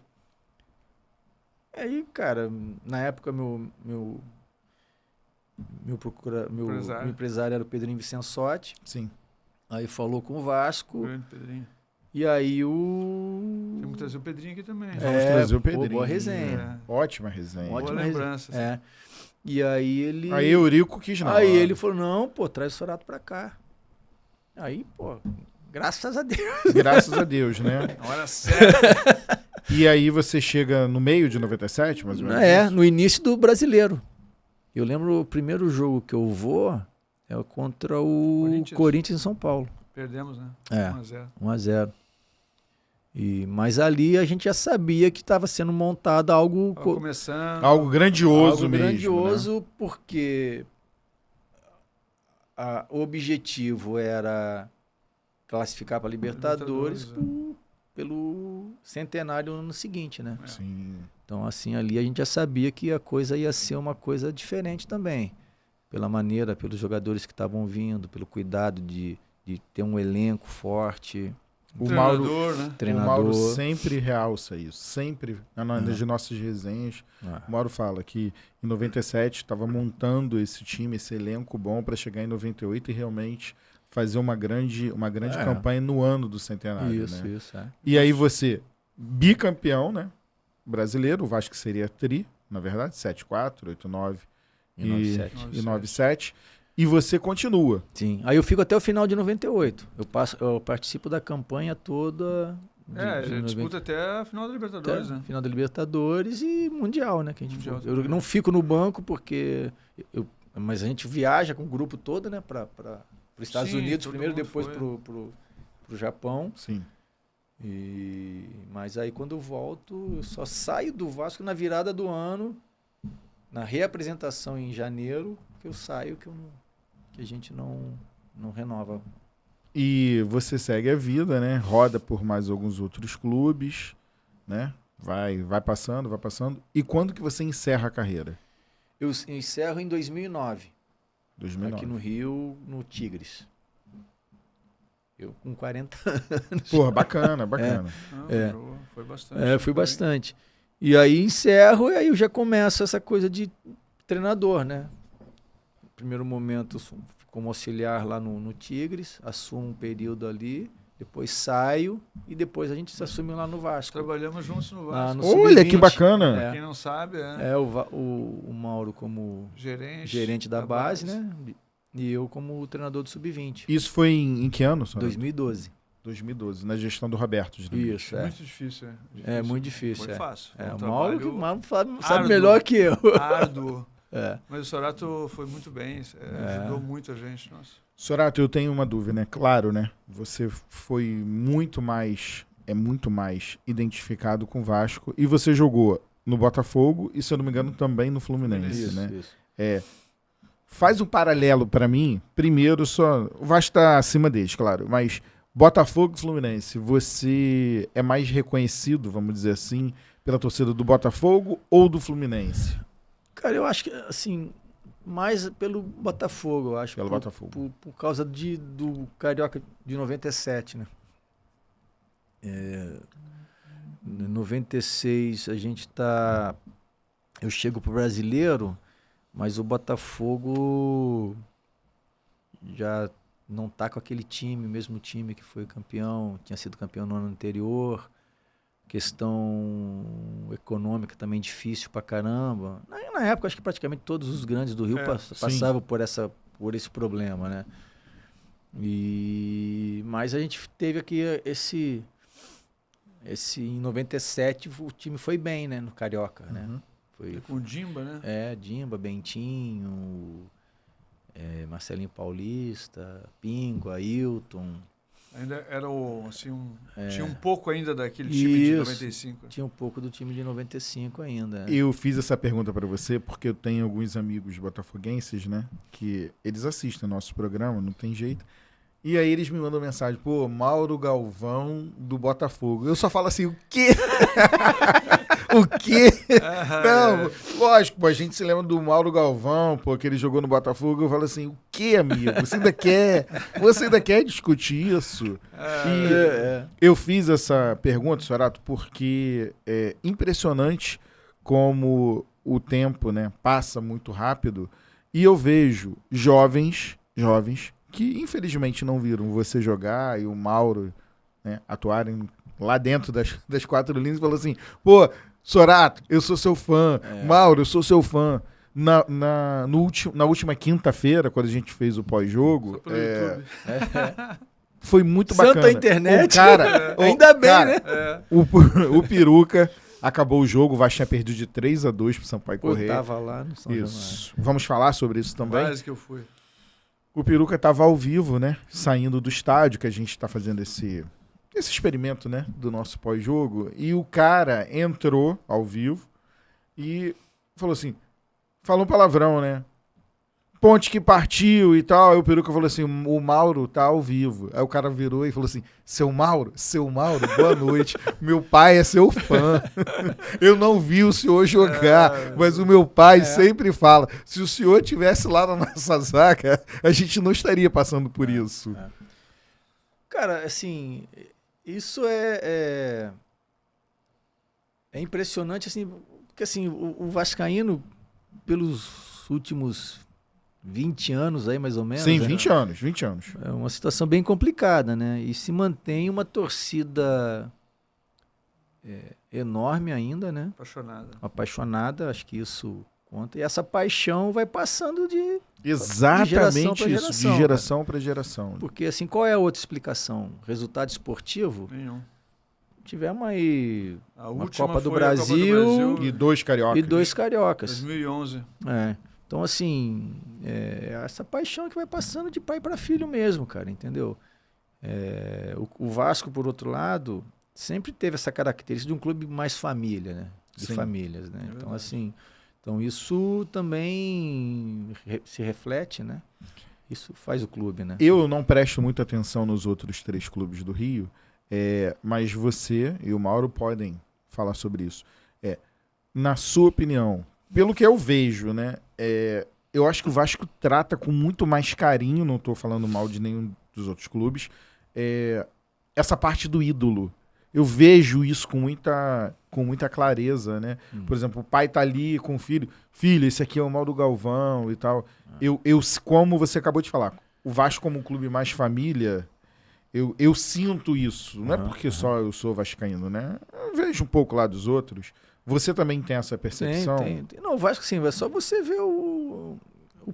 Aí, cara, na época meu empresário era o Pedrinho Vicençotti. Sim. Aí falou com o Vasco. Grande Pedrinho. E aí Temos que trazer o Pedrinho aqui também. Vamos trazer o pô, Pedrinho. boa resenha. Ótima resenha. Boa Ótima lembrança. resenha. E aí ele... Aí Eurico quis não. Aí ele falou, não, pô, traz o Sorato pra cá. Aí, pô, graças a Deus. Graças a Deus, né? Na hora certa. E aí você chega no meio de 97, mais ou menos? No início do Brasileiro. Eu lembro o primeiro jogo que eu vou é contra o Corinthians em São Paulo. Perdemos, né? 1-0. 1-0. Mas ali a gente já sabia que estava sendo montado algo... Começando. Algo grandioso algo mesmo. grandioso, né? porque o objetivo era classificar para Libertadores pelo centenário no ano seguinte, né? Sim. Então, assim, ali a gente já sabia que a coisa ia ser uma coisa diferente também. Pela maneira, pelos jogadores que estavam vindo, pelo cuidado de ter um elenco forte. O Mauro, treinador. O Mauro sempre realça isso. Sempre, nas nossas resenhas, o Mauro fala que em 97 estava montando esse time, esse elenco bom para chegar em 98 e realmente fazer uma grande campanha no ano do centenário. Isso, né? isso. E aí você, bicampeão, né? Brasileiro, o Vasco seria tri, na verdade, 7-4, 8-9 e 9-7. E você continua. Sim. Aí eu fico até o final de 98. Eu participo da campanha toda. Disputa até a final da Libertadores, né? Final da Libertadores e Mundial, né? Que a gente Mundial eu não fico no banco porque... mas a gente viaja com o grupo todo, né? Para os Estados Unidos primeiro, depois pro Japão. Sim. Mas aí quando eu volto, eu só saio do Vasco na virada do ano, na reapresentação em janeiro, que eu saio, que a gente não renova. E você segue a vida, né? Roda por mais alguns outros clubes, né? Vai passando. E quando que você encerra a carreira? Eu encerro em 2009. 2009. Aqui no Rio, no Tigres. Eu com 40 Porra, bacana, bacana. Foi bastante. fui bastante. E aí encerro, e aí eu já começo essa coisa de treinador, né? No primeiro momento, eu como auxiliar lá no Tigres, assumo um período ali, depois saio, e depois a gente se assume lá no Vasco. Trabalhamos juntos no Lá Vasco. no Olha, Sub-20. que bacana. É. Quem não sabe, O Mauro como gerente da base, né? E eu como treinador do Sub-20. Isso foi em que ano, Sorato? 2012. 2012, na gestão do Roberto. Isso, Muito difícil, É muito difícil. Foi fácil. Foi O trabalho Mauro sabe árduo. melhor que eu. árduo. É. Mas o Sorato foi muito bem, ajudou muito a gente. Nossa. Sorato, eu tenho uma dúvida, né? Claro, né? Você foi muito mais identificado com o Vasco e você jogou no Botafogo e, se eu não me engano, também no Fluminense, né? Isso. Faz um paralelo pra mim. Primeiro, o Vasco tá acima deles, claro, mas Botafogo e Fluminense, você é mais reconhecido, vamos dizer assim, pela torcida do Botafogo ou do Fluminense? Cara, eu acho que, assim, mais pelo Botafogo, eu acho. Pelo Botafogo. Por causa do Carioca de 97, né? Em 96 eu chego pro Brasileiro, mas o Botafogo já não tá com aquele time, mesmo time que foi campeão, tinha sido campeão no ano anterior. Questão econômica também difícil pra caramba. Na época, acho que praticamente todos os grandes do Rio passavam por esse problema, né? Mas a gente teve aqui em 97 o time foi bem, né? No Carioca, né? Foi com o Dimba, né? Dimba, Bentinho, Marcelinho Paulista, Pingo, Ailton. Ainda era tinha um pouco ainda daquele time de 95. Tinha um pouco do time de 95 ainda. Eu fiz essa pergunta pra você porque eu tenho alguns amigos botafoguenses, né? Que eles assistem nosso programa, não tem jeito. E aí eles me mandam mensagem, pô, Mauro Galvão do Botafogo. Eu só falo assim, o quê? O quê? Não, lógico, pô, a gente se lembra do Mauro Galvão, pô, que ele jogou no Botafogo. Eu falo assim, o quê, amigo? Você ainda quer discutir isso? Eu fiz essa pergunta, Sorato, porque é impressionante como o tempo, né, passa muito rápido e eu vejo jovens que infelizmente não viram você jogar e o Mauro, né, atuarem lá dentro das quatro linhas e falou assim, pô, Sorato, eu sou seu fã, Mauro, eu sou seu fã. Na última quinta-feira, quando a gente fez o pós-jogo, foi muito bacana. Santa internet. O cara, ainda bem, cara, né? O Peruca acabou o jogo, o Vasco tinha perdido de 3-2 pro Sampaio Corrêa. Eu tava lá no São Isso. Vamos falar sobre isso também? Quase que eu fui. O Peruca estava ao vivo, né? Saindo do estádio, que a gente está fazendo esse experimento, né? Do nosso pós-jogo. E o cara entrou ao vivo e falou assim, falou um palavrão, né? Ponte que partiu e tal. Aí o Peruca falou assim, o Mauro tá ao vivo. Aí o cara virou e falou assim, seu Mauro, boa noite. Meu pai é seu fã. Eu não vi o senhor jogar, mas o meu pai sempre fala, se o senhor tivesse lá na nossa zaga, a gente não estaria passando por isso. Cara, assim, isso é impressionante, assim, porque assim, o vascaíno, pelos últimos 20 anos aí, mais ou menos. Sim, 20 anos. É uma situação bem complicada, né? E se mantém uma torcida enorme ainda, né? Apaixonada, acho que isso conta. E essa paixão vai passando de geração para geração. Porque, assim, qual é a outra explicação? Resultado esportivo? Nenhum. Tivemos aí a uma última Copa do foi a Copa do Brasil e 2 cariocas. 2011. Então, assim, essa paixão que vai passando de pai para filho mesmo, cara, entendeu? O Vasco, por outro lado, sempre teve essa característica de um clube mais família, né? De famílias, né? Então, assim, isso também se reflete, né? Isso faz o clube, né? Eu não presto muita atenção nos outros 3 clubes do Rio, mas você e o Mauro podem falar sobre isso. Na sua opinião, pelo que eu vejo, né? Eu acho que o Vasco trata com muito mais carinho, não estou falando mal de nenhum dos outros clubes, essa parte do ídolo. Eu vejo isso com muita clareza, né? Por exemplo, o pai tá ali com o filho. Filho, esse aqui é o Mauro Galvão e tal. Como você acabou de falar, o Vasco como um clube mais família, eu sinto isso. Não é porque só eu sou vascaíno, né? Eu vejo um pouco lá dos outros. Você também tem essa percepção? Tem. Não, o Vasco, sim, é só você ver o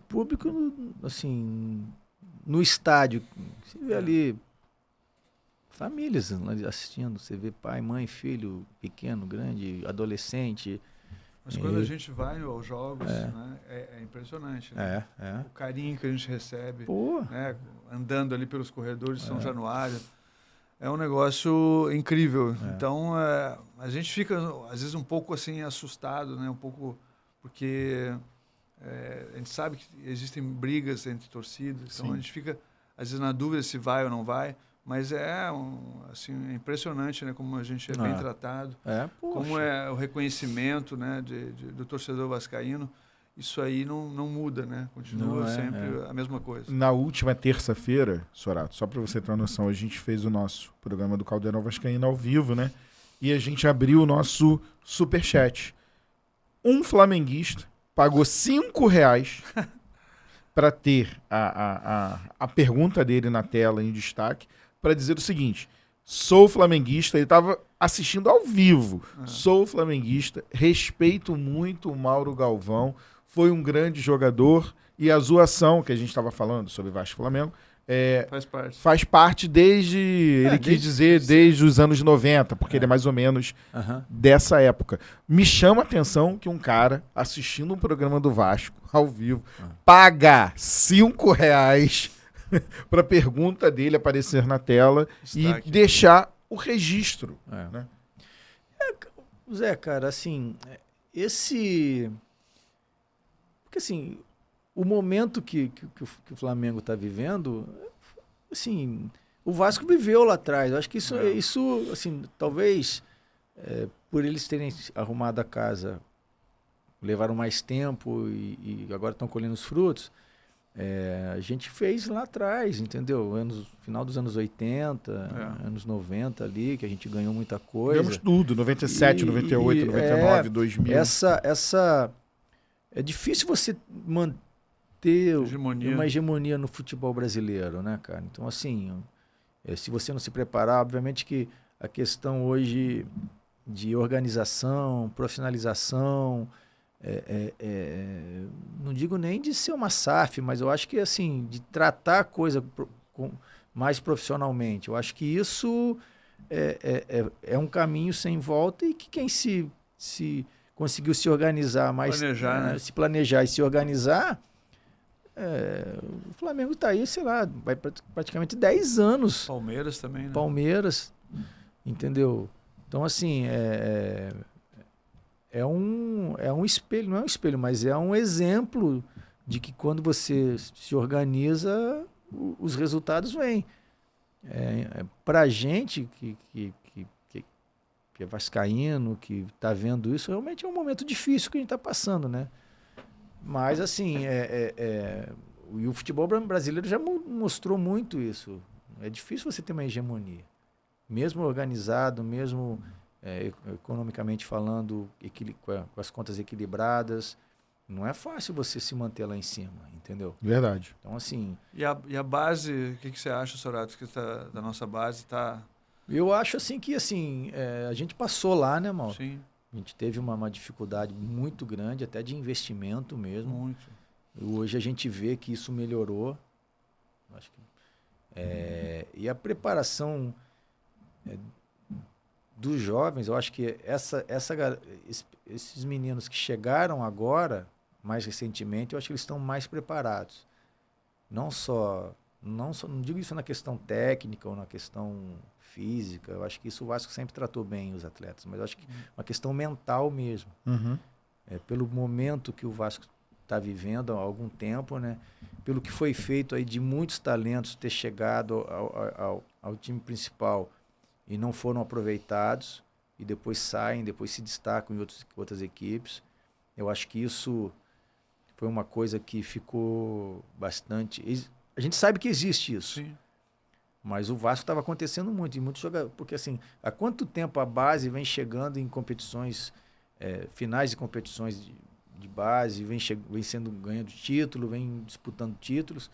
público, assim, no estádio. Você vê ali famílias assistindo, você vê pai, mãe, filho, pequeno, grande, adolescente. Mas quando a gente vai aos jogos, né, é impressionante. Né? O carinho que a gente recebe, né, andando ali pelos corredores de São Januário. É um negócio incrível. Então, a gente fica, às vezes, um pouco assim, assustado, né? Um pouco, porque a gente sabe que existem brigas entre torcidas, então a gente fica, às vezes, na dúvida se vai ou não vai. Mas assim, é impressionante, né, como a gente é bem tratado, como é o reconhecimento, né, do torcedor vascaíno. Isso aí não muda, né? Continua sempre a mesma coisa. Na última terça-feira, Sorato, só para você ter uma noção, a gente fez o nosso programa do Caldeirão Vascaíno ao vivo, né? E a gente abriu o nosso superchat. Um flamenguista pagou R$5 para ter a pergunta dele na tela em destaque, para dizer o seguinte: sou flamenguista, ele estava assistindo ao vivo. Sou flamenguista, respeito muito o Mauro Galvão, foi um grande jogador e a zoação que a gente estava falando sobre Vasco e Flamengo faz parte ele quis dizer desde os anos 90, porque ele é mais ou menos dessa época. Me chama a atenção que um cara assistindo um programa do Vasco ao vivo paga R$5 para a pergunta dele aparecer na tela e deixar o registro. Né? Zé, cara, assim, porque assim, o momento que o Flamengo está vivendo, assim, o Vasco viveu lá atrás. Eu acho que isso assim, talvez por eles terem arrumado a casa, levaram mais tempo e agora estão colhendo os frutos. A gente fez lá atrás, entendeu? Final dos anos 80, anos 90 ali, que a gente ganhou muita coisa. Ganhamos tudo, 97, 98, 99, 2000. É difícil você manter uma hegemonia no futebol brasileiro, né, cara? Então, assim, se você não se preparar, obviamente que a questão hoje de organização, profissionalização, não digo nem de ser uma SAF, mas eu acho que assim, de tratar a coisa mais profissionalmente. Eu acho que isso é um caminho sem volta e que quem se conseguiu se organizar mais, se planejar e se organizar, o Flamengo está aí, sei lá, vai praticamente 10 anos. Palmeiras também, né? Palmeiras, entendeu? Então, assim, é um espelho, não é um espelho, mas é um exemplo de que quando você se organiza, os resultados vêm. Para a gente que é vascaíno, que está vendo isso, realmente é um momento difícil que a gente está passando, né? Mas, assim, e o futebol brasileiro já mostrou muito isso. É difícil você ter uma hegemonia. Mesmo organizado, mesmo economicamente falando, com as contas equilibradas, não é fácil você se manter lá em cima, entendeu? Verdade. Então, assim... E a base, o que você acha, Sorato, que da nossa base está... Eu acho, assim, que a gente passou lá, né, Mauro? Sim. A gente teve uma dificuldade muito grande, até de investimento mesmo. Muito. Hoje a gente vê que isso melhorou. Acho que, e a preparação dos jovens, eu acho que esses meninos que chegaram agora, mais recentemente, eu acho que eles estão mais preparados. Não digo isso na questão técnica ou na questão física, eu acho que isso o Vasco sempre tratou bem os atletas, mas eu acho que uma questão mental mesmo. Pelo momento que o Vasco está vivendo há algum tempo, né? Pelo que foi feito aí de muitos talentos ter chegado ao time principal e não foram aproveitados, e depois saem, depois se destacam em outras equipes. Eu acho que isso foi uma coisa que ficou bastante... A gente sabe que existe isso. Sim. Mas o Vasco estava acontecendo muito, e muitos jogadores, porque assim, há quanto tempo a base vem chegando em competições, finais de competições de base, vem sendo ganhando título, vem disputando títulos,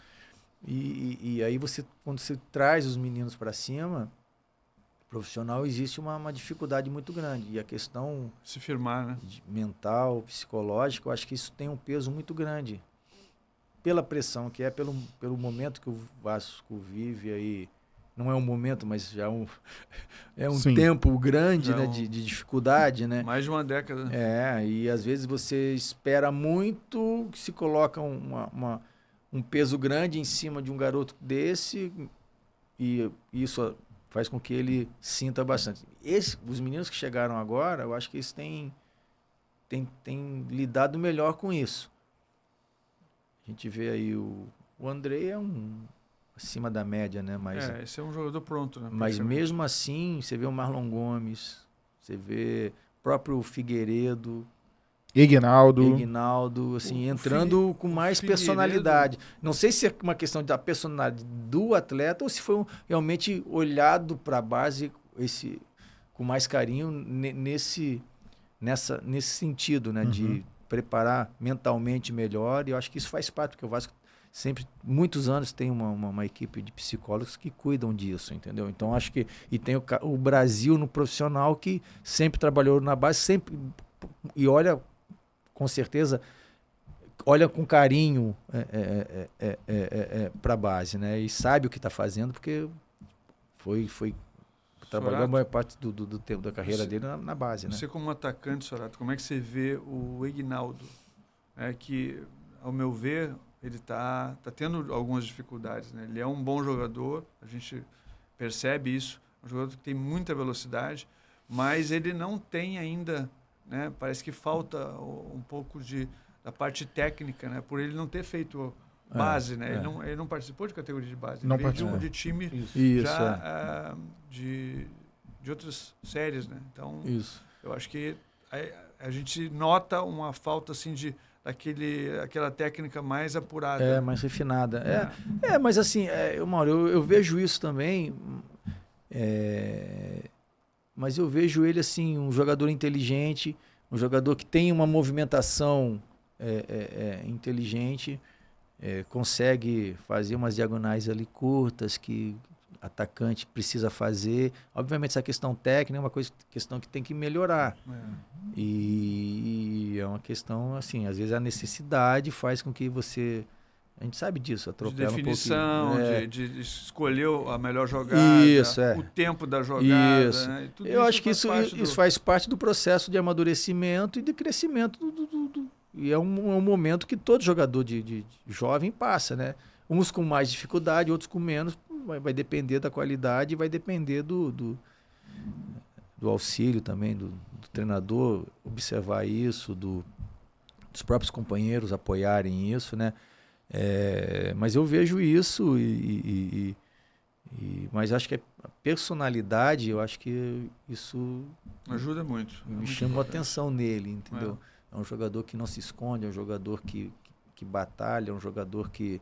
e aí quando você traz os meninos para cima, profissional, existe uma dificuldade muito grande, e a questão Se firmar, né? mental, psicológica, eu acho que isso tem um peso muito grande, pela pressão que é, pelo momento que o Vasco vive aí. Não é um momento, mas já é um Sim. tempo grande, Já né, é um- de dificuldade, né? Mais de uma década. E às vezes você espera muito, que se coloca um peso grande em cima de um garoto desse, e isso faz com que ele sinta bastante. Os meninos que chegaram agora, eu acho que eles têm lidado melhor com isso. A gente vê aí o Andrei acima da média, né? Esse é um jogador pronto, né? Mas praticamente. mesmo assim, você vê o Marlon Gomes, você vê o próprio Figueiredo, Ignaldo. assim, O entrando com mais Figueiredo- personalidade. Não sei se é uma questão da personalidade do atleta ou se foi realmente olhado para a base com mais carinho nesse sentido, né? De preparar mentalmente melhor. E eu acho que isso faz parte, porque o Vasco sempre, muitos anos, tem uma equipe de psicólogos que cuidam disso, entendeu? Então, acho que... E tem o Brasil no profissional que sempre trabalhou na base, sempre... E olha, com certeza, olha com carinho para a base, né? E sabe o que está fazendo, porque trabalhou a Sorato, maior parte do tempo da carreira dele na base, né? Você como atacante, Sorato, como é que você vê o Ignaldo? Que, ao meu ver, ele está tendo algumas dificuldades, né? Ele é um bom jogador, a gente percebe isso, um jogador que tem muita velocidade, mas ele não tem ainda, né? Parece que falta um pouco da parte técnica, né? Por ele não ter feito base, né? Ele não participou de categoria de base, Não ele veio participou. de time Isso, já de outras séries, né? Então, Isso. eu acho que a gente nota uma falta assim aquela técnica mais apurada. Mais refinada. Mas assim, Mauro, eu vejo isso também, mas eu vejo ele assim, um jogador inteligente, um jogador que tem uma movimentação inteligente, consegue fazer umas diagonais ali curtas que atacante precisa fazer. Obviamente essa questão técnica é uma questão que tem que melhorar. E é uma questão assim, às vezes a necessidade faz com que você, a gente sabe disso, atropela de definição, um pouquinho. de escolher a melhor jogada, o tempo da jogada. Isso. Né? E tudo Eu acho que isso parte faz parte do processo de amadurecimento e de crescimento e é um momento que todo jogador de jovem passa, né? Uns com mais dificuldade, outros com menos, vai depender da qualidade, vai depender do auxílio também, do treinador observar isso, dos próprios companheiros apoiarem isso, né? Mas eu vejo isso, mas acho que a personalidade, eu acho que isso ajuda muito. me chamou a atenção nele, entendeu? É um jogador que não se esconde, é um jogador que batalha, é um jogador que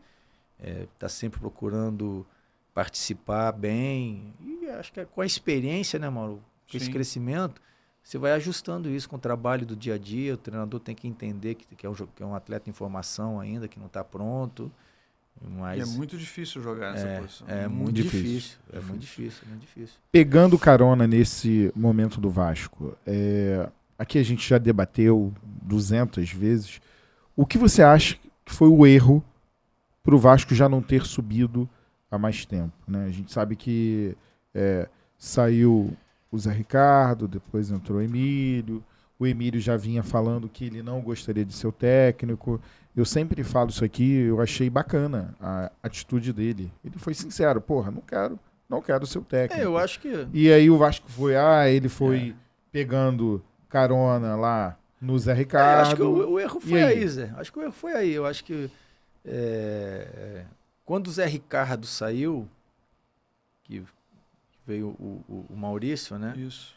está sempre procurando participar bem. E acho que com a experiência, né, Mauro? Com esse crescimento, você vai ajustando isso com o trabalho do dia a dia. O treinador tem que entender que é um atleta em formação ainda, que não está pronto. Mas E é muito difícil jogar nessa posição. É muito difícil. É muito difícil. Pegando carona nesse momento do Vasco, aqui a gente já debateu 200 vezes. O que você acha que foi o erro para o Vasco já não ter subido há mais tempo, né? A gente sabe que saiu o Zé Ricardo, depois entrou o Emílio já vinha falando que ele não gostaria de ser o técnico. Eu sempre falo isso aqui, eu achei bacana a atitude dele. Ele foi sincero, não quero ser o técnico. Eu acho que... E aí o Vasco ele foi pegando carona lá no Zé Ricardo. Eu acho que o erro foi aí, Zé. Acho que o erro foi aí. Eu acho que quando o Zé Ricardo saiu, que veio o Maurício, né? Isso.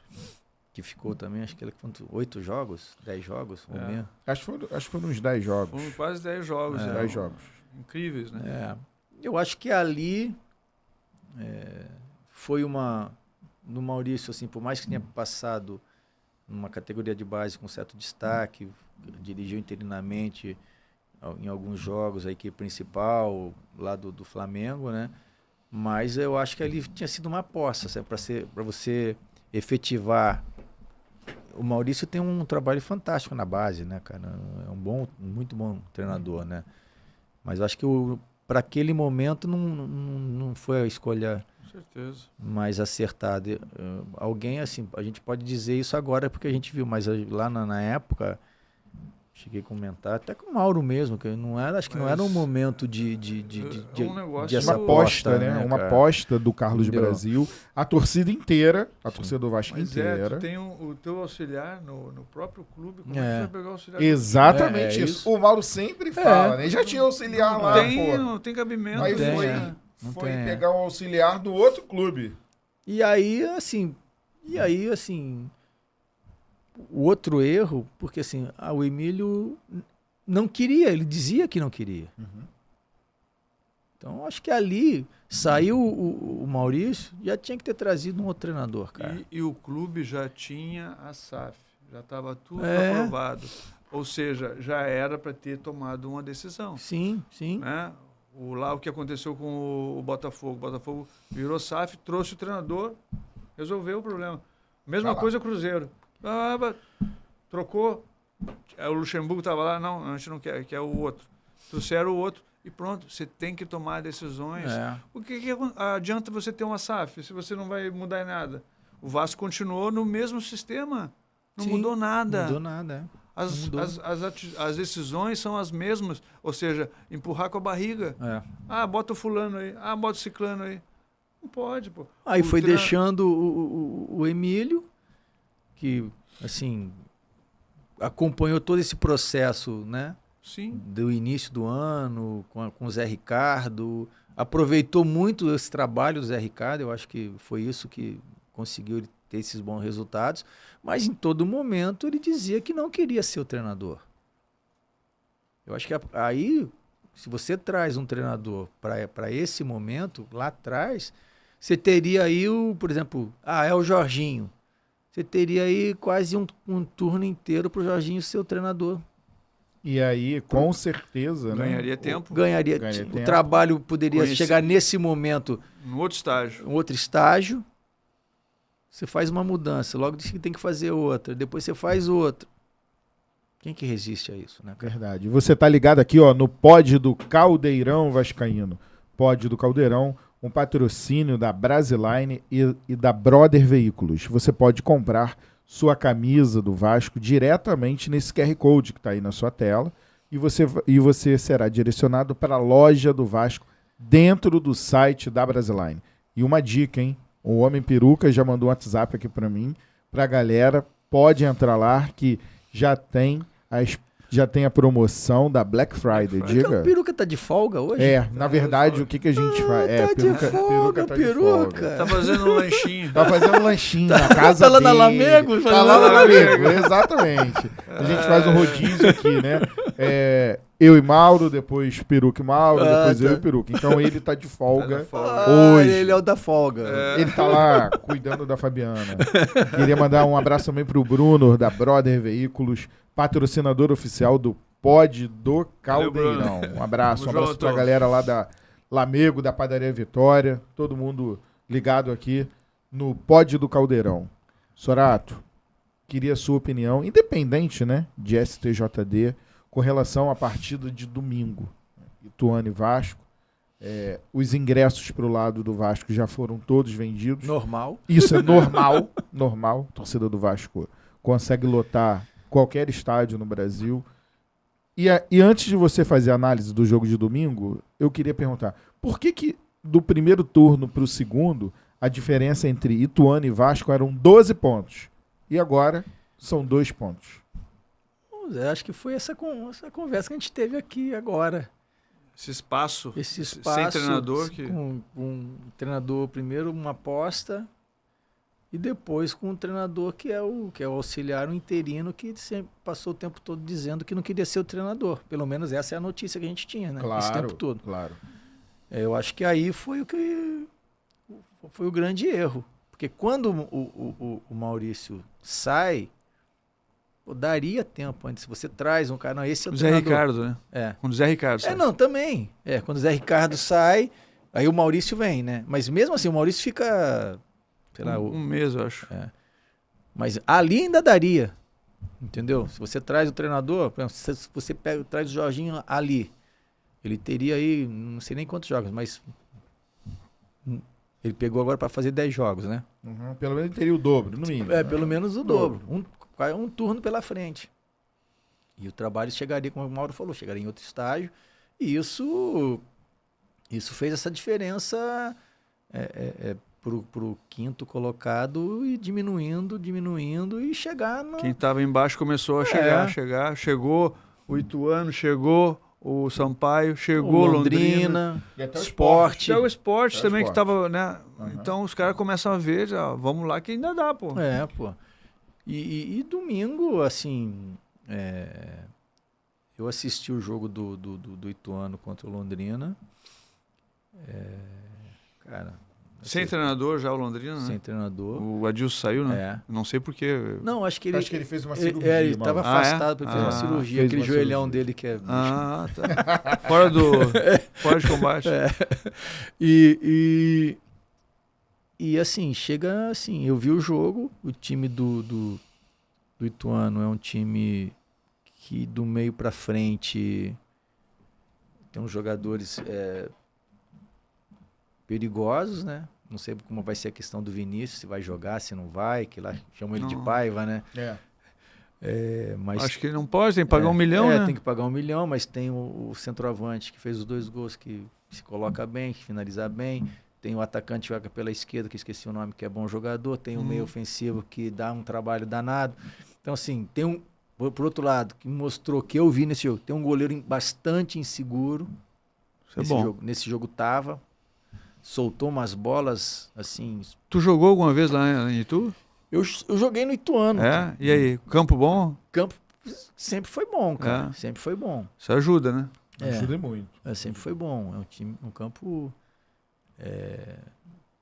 Que ficou também, acho que ele 8 jogos, 10 jogos, ou menos. Acho que foram uns 10 jogos. Foram quase 10 jogos. 10 jogos. Incríveis, né? Eu acho que ali Foi no Maurício, assim, por mais que tenha passado numa categoria de base com certo destaque, dirigiu interinamente em alguns jogos a equipe principal lá do Flamengo, né? Mas eu acho que ali tinha sido uma aposta, para você efetivar. O Maurício tem um trabalho fantástico na base, né, cara? É muito bom treinador, né? Mas eu acho que para aquele momento não foi a escolha Com certeza. mais acertada. Alguém, assim, a gente pode dizer isso agora porque a gente viu, mas lá na época, cheguei a comentar, até com o Mauro mesmo, que acho que não era um momento de um negócio de essa Uma aposta, aposta, né? Uma cara? aposta do Carlos Entendeu? Brasil. A torcida inteira, a torcida do Vasco Mas inteira. tu tem o teu auxiliar no próprio clube, como é que É. tu vai pegar o auxiliar? Exatamente É isso. isso. O Mauro sempre fala, né? Já tinha auxiliar Não lá, pô. não tem cabimento. Aí tem, foi, é. Não foi tem, pegar um auxiliar do outro clube. E aí, assim, o outro erro, porque assim, o Emílio não queria, ele dizia que não queria. Então, acho que ali saiu o Maurício, já tinha que ter trazido um outro treinador, cara. E o clube já tinha a SAF, já estava tudo É. aprovado. Ou seja, já era para ter tomado uma decisão. Sim, sim. Né? O que aconteceu com o Botafogo. O Botafogo virou SAF, trouxe o treinador, resolveu o problema. Mesma Tá lá. coisa o Cruzeiro. Trocou. O Luxemburgo estava lá, não, a gente não quer o outro. Trouxeram o outro e pronto, você tem que tomar decisões. É. O que adianta você ter uma SAF se você não vai mudar em nada? O Vasco continuou no mesmo sistema, não Sim, mudou nada. Não mudou nada, é. Não mudou. As decisões são as mesmas, ou seja, empurrar com a barriga. É. Bota o fulano aí, bota o ciclano aí. Não pode, pô. Aí O foi treina- deixando o Emílio, que, assim, acompanhou todo esse processo, né? Sim. Do início do ano, com o Zé Ricardo, aproveitou muito esse trabalho do Zé Ricardo, eu acho que foi isso que conseguiu ele ter esses bons resultados, mas em todo momento ele dizia que não queria ser o treinador. Eu acho que aí, se você traz um treinador para esse momento, lá atrás, você teria aí, por exemplo, é o Jorginho. Você teria aí quase um turno inteiro para o Jorginho ser o treinador. E aí, com certeza, né? Ganharia tempo Ganharia Ganha o tempo. trabalho poderia Conheci- chegar nesse momento, no outro estágio. um outro estágio. Você faz uma mudança, logo tem que fazer outra, depois você faz outra. Quem que resiste a isso, né, cara? Verdade. Você tá ligado aqui, ó, no Pod do Caldeirão Vascaíno. Pod do Caldeirão, um patrocínio da Brasiline e da Brother Veículos. Você pode comprar sua camisa do Vasco diretamente nesse QR Code que está aí na sua tela e você será direcionado para a loja do Vasco dentro do site da Brasiline. E uma dica, hein? O Homem Peruca já mandou um WhatsApp aqui para mim, para a galera. Pode entrar lá que já tem a promoção da Black Friday. O Diga. Peruca tá de folga hoje? Na verdade, o que a gente faz? Tá de folga, tá de Peruca. folga. Tá fazendo um lanchinho. Tá fazendo um lanchinho na casa tá lá na dele. Lamego, Tá fazendo lá na lá na Lamego, exatamente. A gente faz um rodízio aqui, né? Eu e Mauro, depois Peruca e Mauro, depois eu e Peruca. Então ele tá de folga hoje. Ele é o da folga. Ele tá lá cuidando da Fabiana. Queria mandar um abraço também pro Bruno, da Brother Veículos, patrocinador oficial do Pod do Caldeirão. Um abraço Tamo junto. pra galera lá da Lamego, da Padaria Vitória, todo mundo ligado aqui no Pod do Caldeirão. Sorato, queria a sua opinião, independente, né, de STJD, com relação à partida de domingo. Ituano e Vasco. Os ingressos pro lado do Vasco já foram todos vendidos. Normal. Isso é normal, normal. A torcida do Vasco consegue lotar qualquer estádio no Brasil. E antes de você fazer a análise do jogo de domingo, eu queria perguntar, por que do primeiro turno para o segundo, a diferença entre Ituano e Vasco eram 12 pontos? E agora são 2 pontos. Eu acho que foi essa conversa que a gente teve aqui agora. Esse espaço, Esse sem espaço treinador. com um treinador, primeiro uma aposta, e depois com um treinador que é o auxiliar, o interino, que sempre passou o tempo todo dizendo que não queria ser o treinador. Pelo menos essa é a notícia que a gente tinha, né? Esse tempo todo. Claro. Eu acho que aí foi o que foi o grande erro. Porque quando o Maurício sai, pô, daria tempo antes. Se você traz um cara... Não, esse é o O Zé treinador. Ricardo, né? É. Quando o Zé Ricardo sai. Não, também. Quando o Zé Ricardo sai, aí o Maurício vem, né? Mas mesmo assim, o Maurício fica... Sei lá, Um mês, eu acho. mas ali ainda daria. Entendeu? Se você traz o treinador, por exemplo, se você traz o Jorginho ali, ele teria aí, não sei nem quantos jogos, mas ele pegou agora para fazer 10 jogos, né? Uhum. Pelo menos ele teria o dobro, no mínimo. Pelo menos o dobro. Um turno pela frente. E o trabalho chegaria, como o Mauro falou, chegaria em outro estágio. E isso fez essa diferença pro quinto colocado e diminuindo e chegar no... Quem estava embaixo começou a chegar. Chegou o Ituano, chegou o Sampaio, chegou o Londrina. E até o Sport. Até o Sport Até o também, que Sport. estava, né? Uhum. Então os caras começam a ver, já, vamos lá que ainda dá, pô. Pô. E domingo, assim, eu assisti o jogo do Ituano contra o Londrina. Cara... Sem treinador já o Londrina, né? Sem treinador. O Adilson saiu, né? Não sei porquê. Não, acho que ele... Acho que ele fez uma cirurgia. Ele estava Mauro. afastado para fazer uma cirurgia. fez Aquele uma joelhão cirurgia. dele que é... Ah, tá. Fora de combate. E assim, chega assim, eu vi o jogo, o time do Ituano é um time que do meio para frente tem uns jogadores perigosos, né? Não sei como vai ser a questão do Vinícius, se vai jogar, se não vai, que lá chamam ele de Paiva, né? Mas acho que ele não pode, tem que pagar 1 milhão, né? tem que pagar 1 milhão, mas tem o centroavante que fez os 2 gols, que se coloca bem, que finaliza bem. Tem o atacante que joga pela esquerda, que esqueci o nome, que é bom jogador. Tem o meio ofensivo que dá um trabalho danado. Então, assim, tem por outro lado, que mostrou que eu vi nesse jogo, tem um goleiro bastante inseguro. Isso é bom. Nesse jogo tava. Soltou umas bolas, assim... Tu jogou alguma vez lá em Itu? Eu joguei no Ituano. Cara. E aí, campo bom? Campo sempre foi bom, cara. É. Sempre foi bom. Isso ajuda, né? Ajuda muito. Sempre foi bom. É um campo...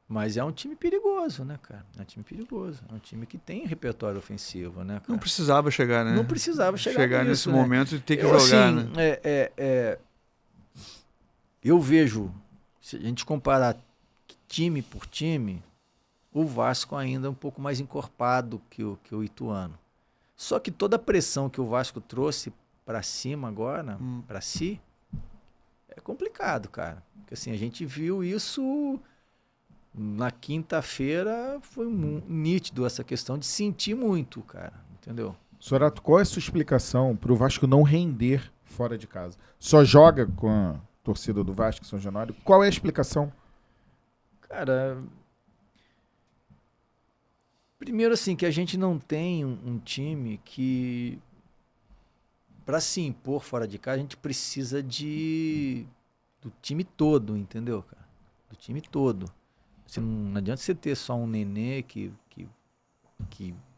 Mas é um time perigoso, né, cara? É um time perigoso. É um time que tem repertório ofensivo, né, cara? Não precisava chegar, né? Não precisava chegar nesse né? momento e ter que Eu, jogar, assim, né? Eu vejo, se a gente comparar time por time, o Vasco ainda é um pouco mais encorpado que o Ituano. Só que toda a pressão que o Vasco trouxe para cima agora, para si, é complicado, cara. Porque assim, a gente viu isso na quinta-feira, foi nítido essa questão de sentir muito, cara, entendeu? Sorato, qual é a sua explicação para o Vasco não render fora de casa? Só joga com a torcida do Vasco, São Januário? Qual é a explicação? Cara, primeiro assim, que a gente não tem um time que, para se impor fora de casa, a gente precisa do time todo, entendeu, cara? Do time todo. Assim, não adianta você ter só um Nenê que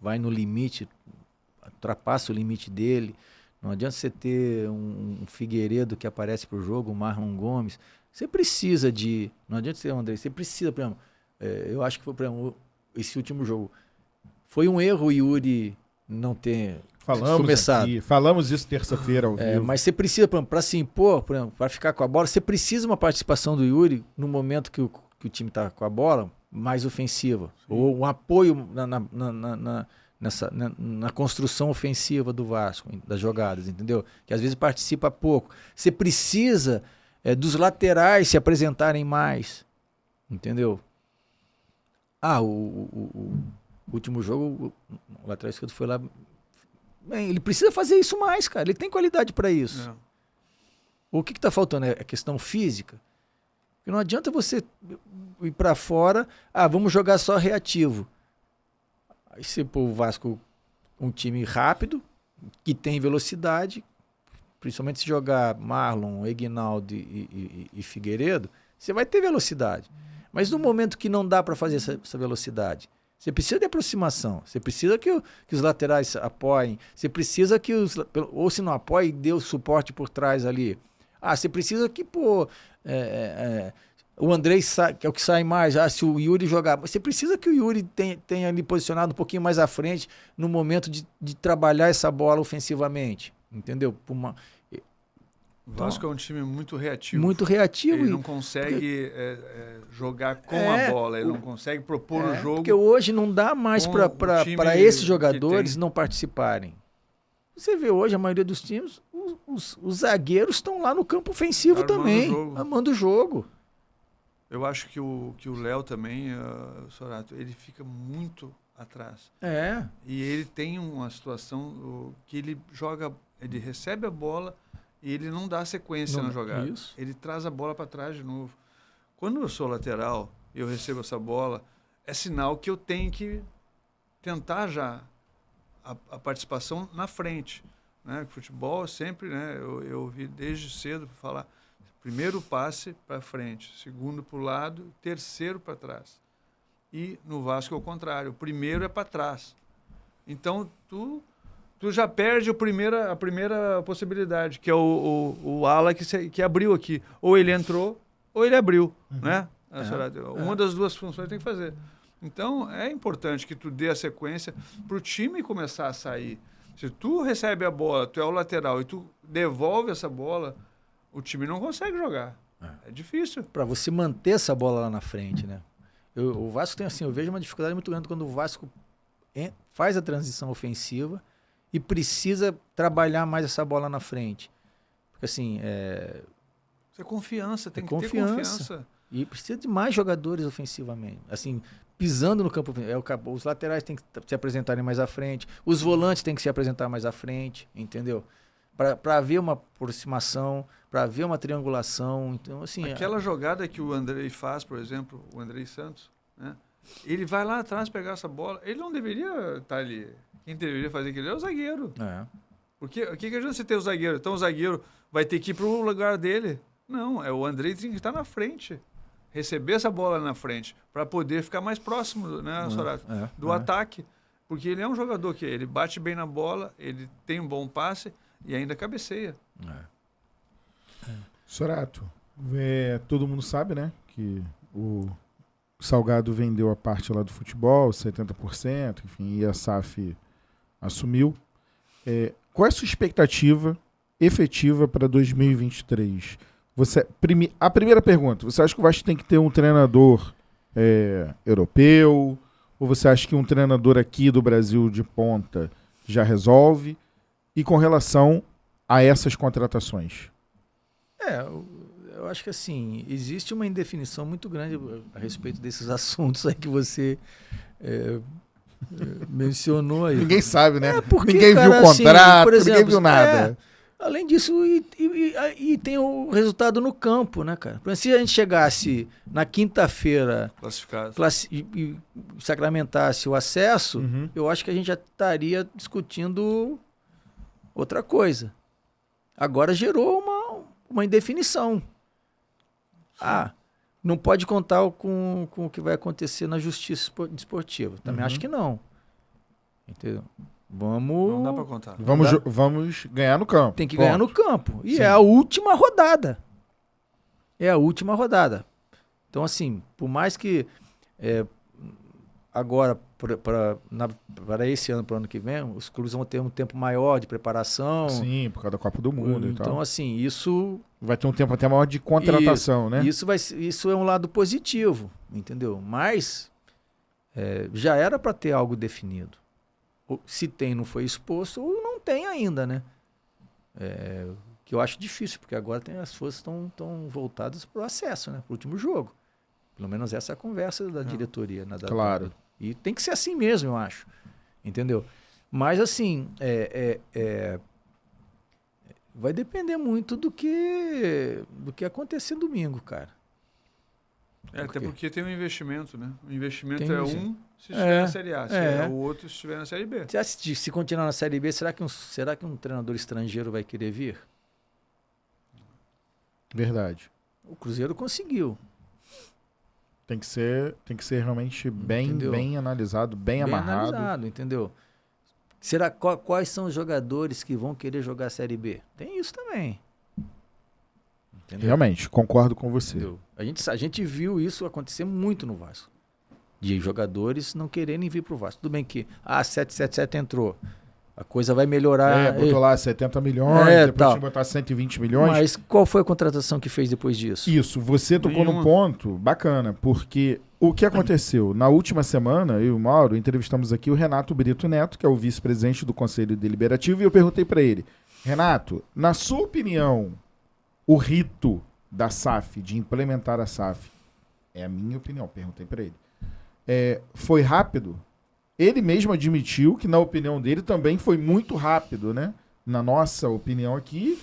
vai no limite, ultrapassa o limite dele. Não adianta você ter um Figueiredo que aparece pro jogo, um Marlon Gomes. Você precisa de... Não adianta ser o André. Você precisa, por exemplo... eu acho que foi, por exemplo, esse último jogo. Foi um erro o Yuri não ter começado. Falamos isso terça-feira ao vivo. Mas você precisa, por exemplo, para se impor, por exemplo, para ficar com a bola, você precisa de uma participação do Yuri no momento que o time está com a bola mais ofensiva. Sim. Ou um apoio na construção ofensiva do Vasco, das jogadas, entendeu? Que às vezes participa pouco. Você precisa dos laterais se apresentarem mais, entendeu? O último jogo, o lateral esquerdo foi lá... Bem, ele precisa fazer isso mais, cara. Ele tem qualidade para isso. O que está faltando? É a questão física. Porque não adianta você ir para fora, vamos jogar só reativo. Aí você pô o Vasco um time rápido, que tem velocidade, principalmente se jogar Marlon, Eginaldo e Figueiredo, você vai ter velocidade. Mas no momento que não dá para fazer essa velocidade, você precisa de aproximação, você precisa que os laterais apoiem, você precisa que ou se não apoie, dê o suporte por trás ali. Você precisa que, O Andrei que é o que sai mais. Se o Yuri jogar... Você precisa que o Yuri tenha ali posicionado um pouquinho mais à frente no momento de trabalhar essa bola ofensivamente. Entendeu? O Vasco é um time muito reativo. Muito reativo. Ele não consegue jogar com a bola, ele não consegue propor o jogo. Porque hoje não dá mais para esses jogadores não participarem. Você vê hoje, a maioria dos times, os zagueiros estão lá no campo ofensivo também, amando o jogo. Eu acho que o Léo também, Sorato, ele fica muito atrás. E ele tem uma situação que ele joga, ele recebe a bola e ele não dá sequência na jogada. Isso. Ele traz a bola para trás de novo. Quando eu sou lateral e eu recebo essa bola, é sinal que eu tenho que tentar já a participação na frente. Né? Futebol sempre, né? Eu ouvi desde cedo falar primeiro passe para frente, segundo para o lado, terceiro para trás. E no Vasco é o contrário, o primeiro é para trás. Então tu já perde a primeira possibilidade, que é o ala que abriu aqui. Ou ele entrou, ou ele abriu. Né? Uma das duas funções tem que fazer. Então, é importante que tu dê a sequência para o time começar a sair. Se tu recebe a bola, tu é o lateral e tu devolve essa bola, o time não consegue jogar. É difícil. Para você manter essa bola lá na frente, né? O Vasco tem assim, eu vejo uma dificuldade muito grande quando o Vasco faz a transição ofensiva e precisa trabalhar mais essa bola na frente. Porque assim, Isso é confiança, tem que ter confiança. E precisa de mais jogadores ofensivamente. Assim, pisando no campo. Os laterais têm que se apresentarem mais à frente. Os volantes têm que se apresentar mais à frente, entendeu? Para haver uma aproximação, para haver uma triangulação. Então, assim, aquela jogada que o Andrei faz, por exemplo, o Andrei Santos, né? Ele vai lá atrás pegar essa bola. Ele não deveria estar ali. Quem deveria fazer aquilo é o zagueiro. Porque o que adianta você ter o zagueiro? Então o zagueiro vai ter que ir para o lugar dele. Não, o Andrei tem que estar na frente. Receber essa bola na frente para poder ficar mais próximo, né, Sorato, do ataque. Porque ele é um jogador que ele bate bem na bola, ele tem um bom passe e ainda cabeceia. Sorato, todo mundo sabe, né, que o Salgado vendeu a parte lá do futebol, 70%, enfim, e a SAF assumiu. Qual é a sua expectativa efetiva para 2023? A primeira pergunta, você acha que o Vasco tem que ter um treinador europeu? Ou você acha que um treinador aqui do Brasil de ponta já resolve? E com relação a essas contratações? Eu acho que assim, existe uma indefinição muito grande a respeito desses assuntos aí que você mencionou aí. Ninguém sabe, né? Ninguém viu o contrato, por exemplo, ninguém viu nada. Além disso, e tem o resultado no campo, né, cara? Se a gente chegasse na quinta-feira e sacramentasse o acesso, eu acho que a gente já estaria discutindo outra coisa. Agora gerou uma indefinição. Não pode contar com o que vai acontecer na justiça desportiva. Também acho que não. Entendeu? Não dá pra contar. Vamos ganhar no campo. Tem que ganhar no campo. E é a última rodada. Então, assim, por mais que agora, para esse ano, para o ano que vem, os clubes vão ter um tempo maior de preparação. Sim, por causa da Copa do Mundo e tal. Então, assim, isso... Vai ter um tempo até maior de contratação, né? Isso é um lado positivo, entendeu? Mas já era para ter algo definido. Se tem, não foi exposto, ou não tem ainda, né? Que eu acho difícil, porque agora as forças estão voltadas para o acesso, né? Para o último jogo. Pelo menos essa é a conversa da diretoria. Né? Claro. E tem que ser assim mesmo, eu acho. Entendeu? Mas, assim, vai depender muito do que acontecer domingo, cara. Até porque tem um investimento, né? O investimento se estiver na Série A, o outro se estiver na Série B. Se continuar na Série B, será que um treinador estrangeiro vai querer vir? Verdade. O Cruzeiro conseguiu. Tem que ser realmente bem analisado, bem amarrado. Analisado, entendeu? Quais são os jogadores que vão querer jogar a Série B? Tem isso também. Entendeu? Realmente, concordo com você. Entendeu? A gente viu isso acontecer muito no Vasco. De jogadores não quererem vir pro Vasco. Tudo bem que 777 entrou. A coisa vai melhorar. Botou lá 70 milhões, depois tal. tinha que botar 120 milhões. Mas qual foi a contratação que fez depois disso? Isso, você tocou num ponto bacana, porque o que aconteceu? Na última semana, eu e o Mauro entrevistamos aqui o Renato Brito Neto, que é o vice-presidente do Conselho Deliberativo, e eu perguntei para ele, Renato, na sua opinião, o rito da SAF, de implementar a SAF, é a minha opinião, perguntei para ele, foi rápido? Ele mesmo admitiu que, na opinião dele, também foi muito rápido, né? Na nossa opinião aqui,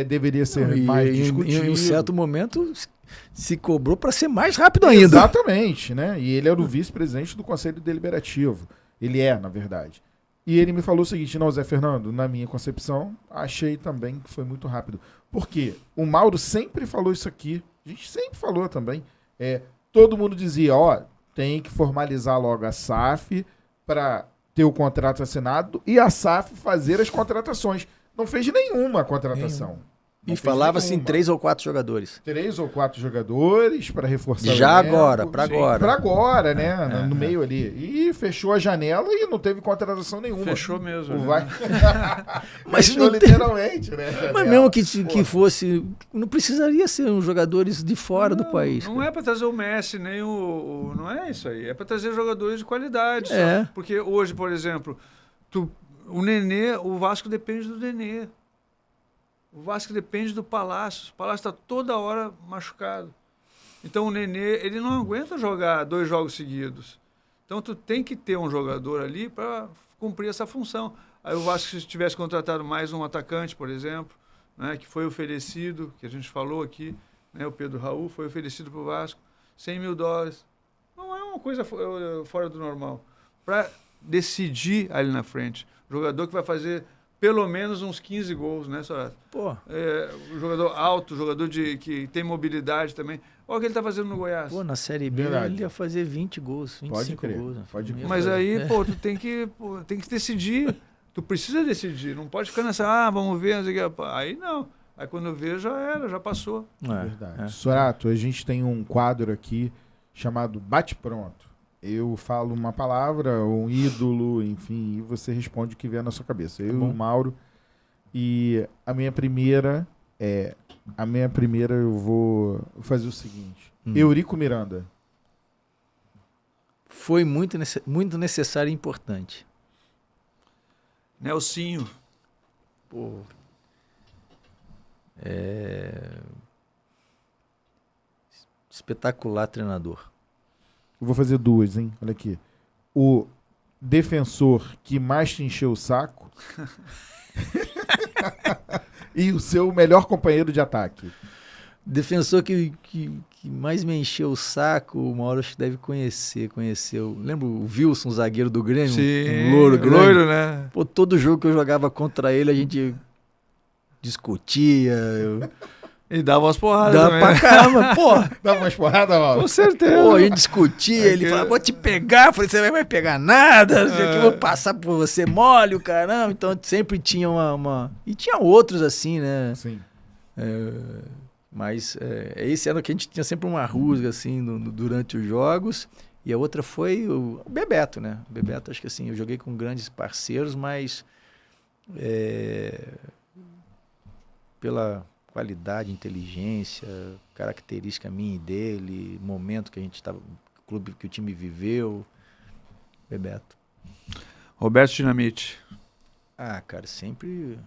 deveria ser mais discutido. Em um certo momento, se cobrou para ser mais rápido ainda. Exatamente, né? E ele era o vice-presidente do Conselho Deliberativo. Ele na verdade. E ele me falou o seguinte, não, Zé Fernando, na minha concepção, achei também que foi muito rápido. Por quê? O Mauro sempre falou isso aqui. A gente sempre falou também. Todo mundo dizia, tem que formalizar logo a SAF para ter o contrato assinado e a SAF fazer as contratações. Não fez nenhuma contratação. E falava-se em 3 ou 4 jogadores. 3 ou 4 jogadores para reforçar já o elenco. agora, para agora. Para agora, né? No meio ali. E fechou a janela e não teve contratação nenhuma. Fechou mesmo. Mas fechou literalmente, né? Mas mesmo que fosse... Não precisaria ser uns jogadores de fora do país. Não é para trazer o Messi, nem não é isso aí. É para trazer jogadores de qualidade. É. Só. Porque hoje, por exemplo, o Nenê, o Vasco depende do Nenê. O Vasco depende do Palácio. O Palácio está toda hora machucado. Então o Nenê, ele não aguenta jogar 2 jogos seguidos. Então tu tem que ter um jogador ali para cumprir essa função. Aí o Vasco, se tivesse contratado mais um atacante, por exemplo, né, que foi oferecido, que a gente falou aqui, né, o Pedro Raul foi oferecido para o Vasco, $100 mil. Não é uma coisa fora do normal. Para decidir ali na frente. Jogador que vai fazer pelo menos uns 15 gols, né, Sorato? Pô. Um jogador alto, jogador que tem mobilidade também. Olha o que ele está fazendo no Goiás. Pô, na Série B ele ia fazer 20 gols, 25 gols. Pode crer. Mas aí, tu tem que decidir. Tu precisa decidir. Não pode ficar nessa, vamos ver. Aí não. Aí quando vê, já era, já passou. Verdade. Sorato, a gente tem um quadro aqui chamado Bate Pronto. Eu falo uma palavra, um ídolo, enfim, e você responde o que vier na sua cabeça. Eu e o Mauro. E a minha primeira eu vou fazer o seguinte. Eurico Miranda. Foi muito necessário e importante. Nelsinho. Pô. Espetacular treinador. Eu vou fazer 2, hein? Olha aqui. O defensor que mais te encheu o saco e o seu melhor companheiro de ataque. Defensor que mais me encheu o saco, o Mauro acho que deve conheceu. Lembra o Wilson, zagueiro do Grêmio? Sim, um louro grande. Loiro, né? Pô, todo jogo que eu jogava contra ele, a gente discutia. E dava umas porradas Dava também. pra caramba, pô. Dava umas porradas, Mauro? Com certeza. Pô, a gente discutia, ele falava, vou te pegar. Eu falei, você não vai pegar nada, não sei o que, eu vou passar por você mole, o caramba. Então sempre tinha uma... E tinha outros assim, né? Sim. Mas esse ano que a gente tinha sempre uma rusga, assim, durante os jogos. E a outra foi o Bebeto, né? O Bebeto, acho que assim, eu joguei com grandes parceiros, mas pela qualidade, inteligência, característica minha e dele, momento que a gente estava, clube que o time viveu, Bebeto. Roberto Dinamite. Cara, sempre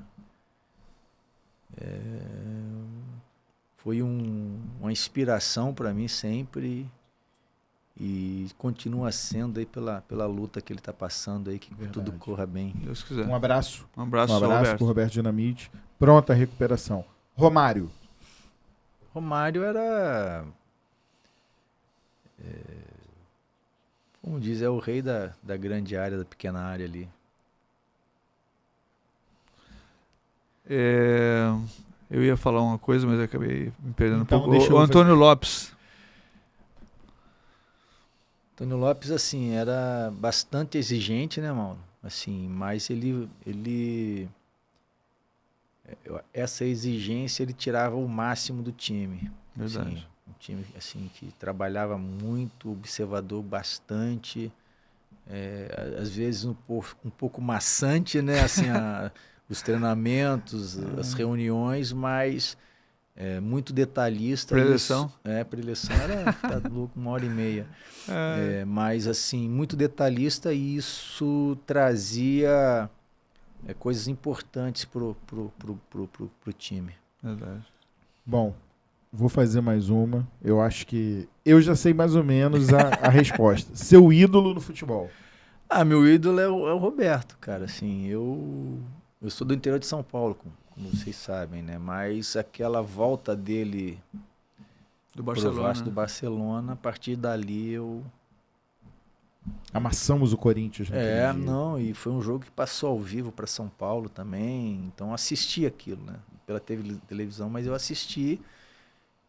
foi uma inspiração para mim sempre e continua sendo aí pela luta que ele está passando aí, que tudo corra bem. Deus quiser. Um abraço. Um abraço, Roberto. Pro Roberto Dinamite. Pronta a recuperação. Romário. Romário era... como diz, é o rei da grande área, da pequena área ali. Eu ia falar uma coisa, mas eu acabei me perdendo Então, um pouco. deixa eu O Antônio Lopes. Antônio Lopes, assim, era bastante exigente, né, Mauro? Assim, mas ele essa exigência, ele tirava o máximo do time. Verdade. Assim, time assim, que trabalhava muito, observador bastante, às vezes um pouco maçante, né? Assim, os treinamentos, as reuniões, mas muito detalhista. Preleção? Preleção era tá louco, 1h30. Mas assim, muito detalhista, e isso trazia coisas importantes pro time. Verdade. Bom, vou fazer mais uma. Eu acho que eu já sei mais ou menos a resposta. Seu ídolo no futebol? Meu ídolo é o Roberto, cara. Assim, eu sou do interior de São Paulo, como vocês sabem, né? Mas aquela volta dele Do pro Barcelona. Vasco do Barcelona, a partir dali Amassamos o Corinthians naquele dia. não, e foi um jogo que passou ao vivo para São Paulo também, então assisti aquilo, né? Pela televisão, mas eu assisti,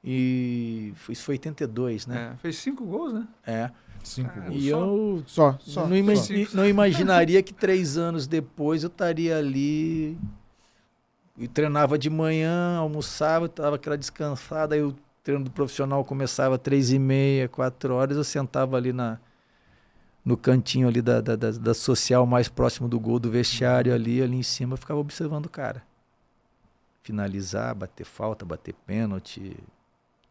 e isso foi 82, né? Fez 5 gols, né? 5 gols. E eu Só. não imaginaria que 3 anos depois eu estaria ali, e treinava de manhã, almoçava, estava aquela descansada, aí o treino do profissional começava 3h30, 4 horas, eu sentava ali no cantinho ali da social mais próximo do gol do vestiário ali em cima, eu ficava observando o cara. Finalizar, bater falta, bater pênalti.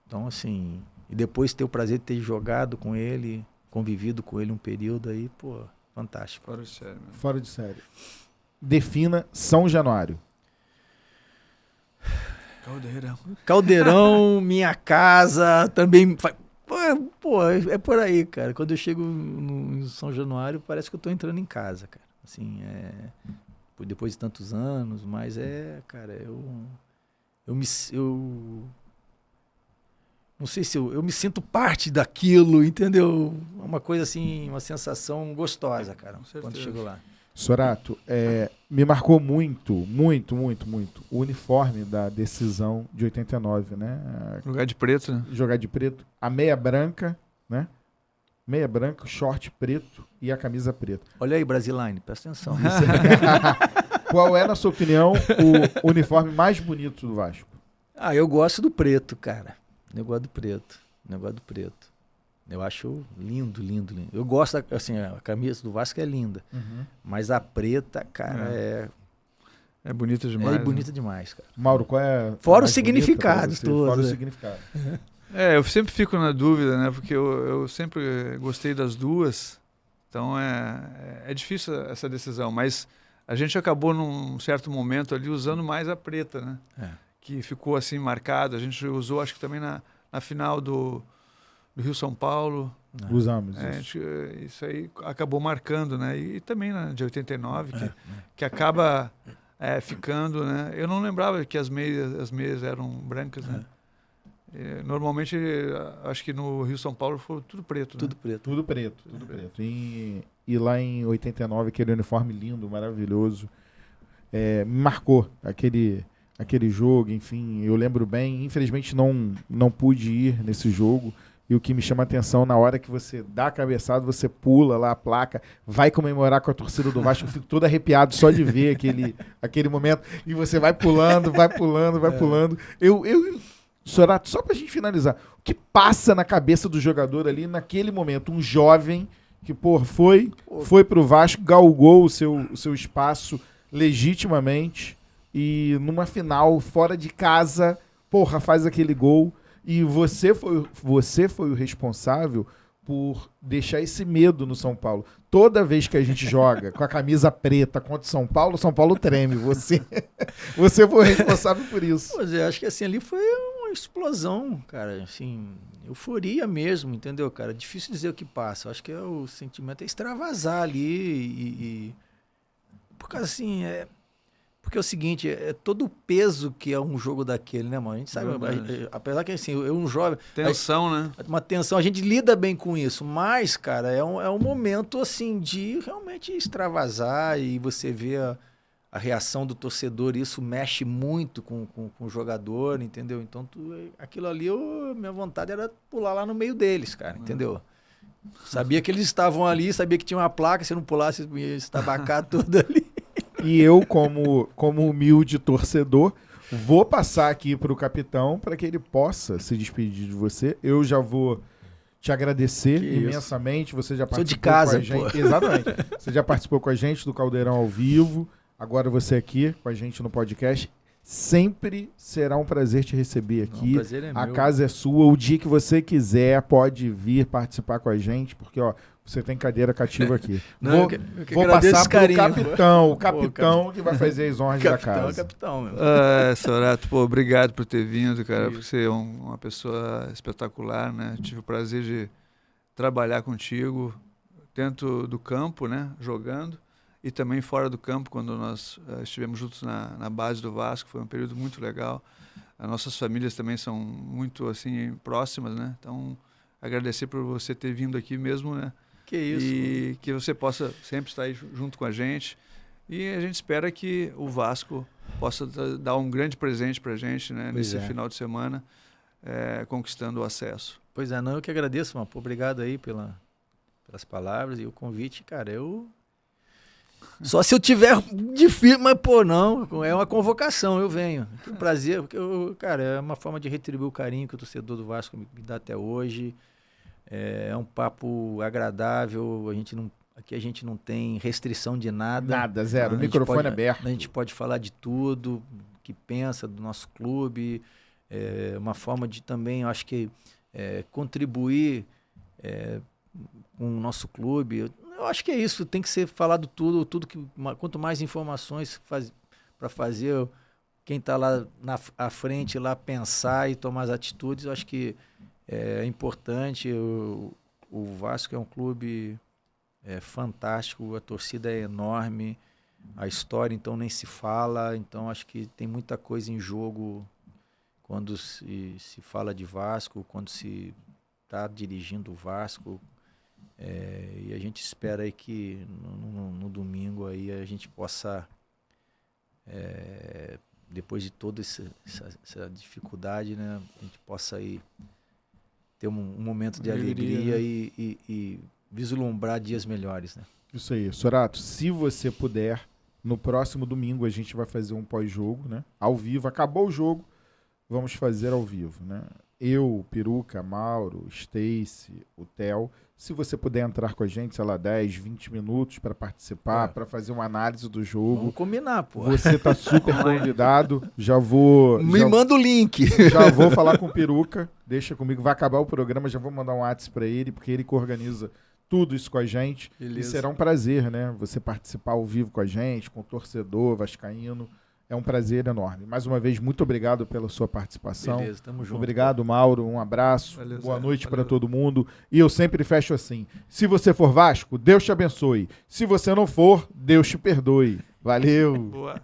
Então, assim, e depois ter o prazer de ter jogado com ele, convivido com ele um período aí, pô, fantástico. Fora de série, mesmo. Fora de série. Defina São Januário. Caldeirão, minha casa, também... Pô, é por aí, cara. Quando eu chego em São Januário, parece que eu tô entrando em casa, cara. Assim, depois de tantos anos, mas cara, eu não sei se eu me sinto parte daquilo, entendeu? Uma coisa assim, uma sensação gostosa, cara, quando chego lá. Sorato, me marcou muito o uniforme da decisão de 89, né? Jogar de preto, né? Jogar de preto. A meia branca, né? Meia branca, short preto e a camisa preta. Olha aí, Brasiline, presta atenção. Qual é, na sua opinião, o uniforme mais bonito do Vasco? Eu gosto do preto, cara. Eu gosto do preto. Eu acho lindo. Eu gosto, assim, a camisa do Vasco é linda. Mas a preta, cara, é bonita demais. É bonita demais, cara. Mauro, qual é a Fora mais os significados bonita pra você? todos. Fora os significados. Eu sempre fico na dúvida, né? Porque eu sempre gostei das duas. Então é difícil essa decisão. Mas a gente acabou num certo momento ali usando mais a preta, né? Que ficou assim marcada. A gente usou, acho que também na final do Rio-São Paulo. Usamos isso. Isso aí acabou marcando, né? E também de 89, que acaba ficando, né? Eu não lembrava que as meias eram brancas, né? Normalmente, acho que no Rio-São Paulo foi tudo preto, né? Tudo preto. E lá em 89, aquele uniforme lindo, maravilhoso, me marcou aquele jogo, enfim, eu lembro bem. Infelizmente não pude ir nesse jogo, e o que me chama a atenção, na hora que você dá a cabeçada, você pula lá a placa, vai comemorar com a torcida do Vasco, eu fico todo arrepiado só de ver aquele momento, e você vai pulando. Sorato, só pra gente finalizar, o que passa na cabeça do jogador ali naquele momento? Um jovem que, foi pro Vasco, galgou o seu espaço legitimamente, e numa final, fora de casa, faz aquele gol, e você foi o responsável por deixar esse medo no São Paulo. Toda vez que a gente joga com a camisa preta contra o São Paulo treme. Você foi o responsável por isso. Pois é, acho que assim, ali foi uma explosão, cara, assim, euforia mesmo, entendeu, cara? Difícil dizer o que passa. Acho que o sentimento é extravasar ali e por causa assim, porque é o seguinte, todo o peso que é um jogo daquele, né, mano? A gente sabe, apesar que assim, eu um jovem... Tensão, né? Uma tensão, a gente lida bem com isso, mas, cara, é um momento, assim, de realmente extravasar, e você vê a reação do torcedor, isso mexe muito com o jogador, entendeu? Então, aquilo ali, minha vontade era pular lá no meio deles, cara, entendeu? Sabia que eles estavam ali, sabia que tinha uma placa, se não pulasse, ia estabacar tudo ali. E eu, como humilde torcedor, Vou passar aqui para o capitão para que ele possa se despedir de você. Eu já vou te agradecer imensamente. Você já participou de casa, com a gente. pô. Exatamente. Você já participou com a gente do Caldeirão ao vivo. Agora você aqui com a gente no podcast. Sempre será um prazer te receber aqui. O prazer é A meu. casa é sua. O dia que você quiser, pode vir participar com a gente, porque ó, você tem cadeira cativa aqui. Não, vou eu que vou agradeço passar esse pro carinho, capitão. O pô. capitão que vai fazer as honras da Capitão é casa. capitão, meu. Sorato, pô, obrigado por ter vindo, cara, porque você é uma pessoa espetacular, né? Tive o prazer de trabalhar contigo dentro do campo, né? Jogando, e também fora do campo, quando nós estivemos juntos na base do Vasco. Foi um período muito legal. As nossas famílias também são muito, assim, próximas, né? Então, agradecer por você ter vindo aqui mesmo, né? Que isso. E que você possa sempre estar aí junto com a gente. E a gente espera que o Vasco possa dar um grande presente para a gente, né? Nesse final de semana, conquistando o acesso. Pois é, não, eu que agradeço, mano. Pô, obrigado aí pelas palavras e o convite, cara. Só se eu tiver difícil, mas pô, não, é uma convocação, eu venho. Que prazer, porque cara, é uma forma de retribuir o carinho que o torcedor do Vasco me dá até hoje. É um papo agradável, aqui a gente não tem restrição de nada. Nada, zero. O A gente microfone pode- aberto. A gente pode falar de tudo, que pensa do nosso clube. É uma forma de também, eu acho que, contribuir com o nosso clube. Eu acho que é isso, tem que ser falado tudo que quanto mais informações para fazer quem está lá à frente lá pensar e tomar as atitudes, eu acho que é importante. O Vasco é um clube fantástico, a torcida é enorme, a história então nem se fala, então acho que tem muita coisa em jogo quando se fala de Vasco, quando se está dirigindo o Vasco. E a gente espera aí que no domingo aí a gente possa, depois de toda essa dificuldade, né, a gente possa aí ter um momento de alegria, né? e vislumbrar dias melhores, né? Isso aí. Sorato, se você puder, no próximo domingo a gente vai fazer um pós-jogo, né? Ao vivo. Acabou o jogo, vamos fazer ao vivo, né? Eu, Peruca, Mauro, Stacy, o Theo. Se você puder entrar com a gente, sei lá, 10, 20 minutos para participar, para fazer uma análise do jogo. Vamos combinar, pô. Você tá super convidado. Já vou... Manda o link. Já vou falar com o Peruca. Deixa comigo. Vai acabar o programa, já vou mandar um WhatsApp para ele, porque ele que organiza tudo isso com a gente. Beleza. E será um prazer, né? Você participar ao vivo com a gente, com o torcedor vascaíno. É um prazer enorme. Mais uma vez, muito obrigado pela sua participação. Beleza, tamo junto. Obrigado, Mauro. Um abraço. Valeu, Boa Zé. noite para Valeu. todo mundo. E eu sempre fecho assim. Se você for Vasco, Deus te abençoe. Se você não for, Deus te perdoe. Valeu. Boa.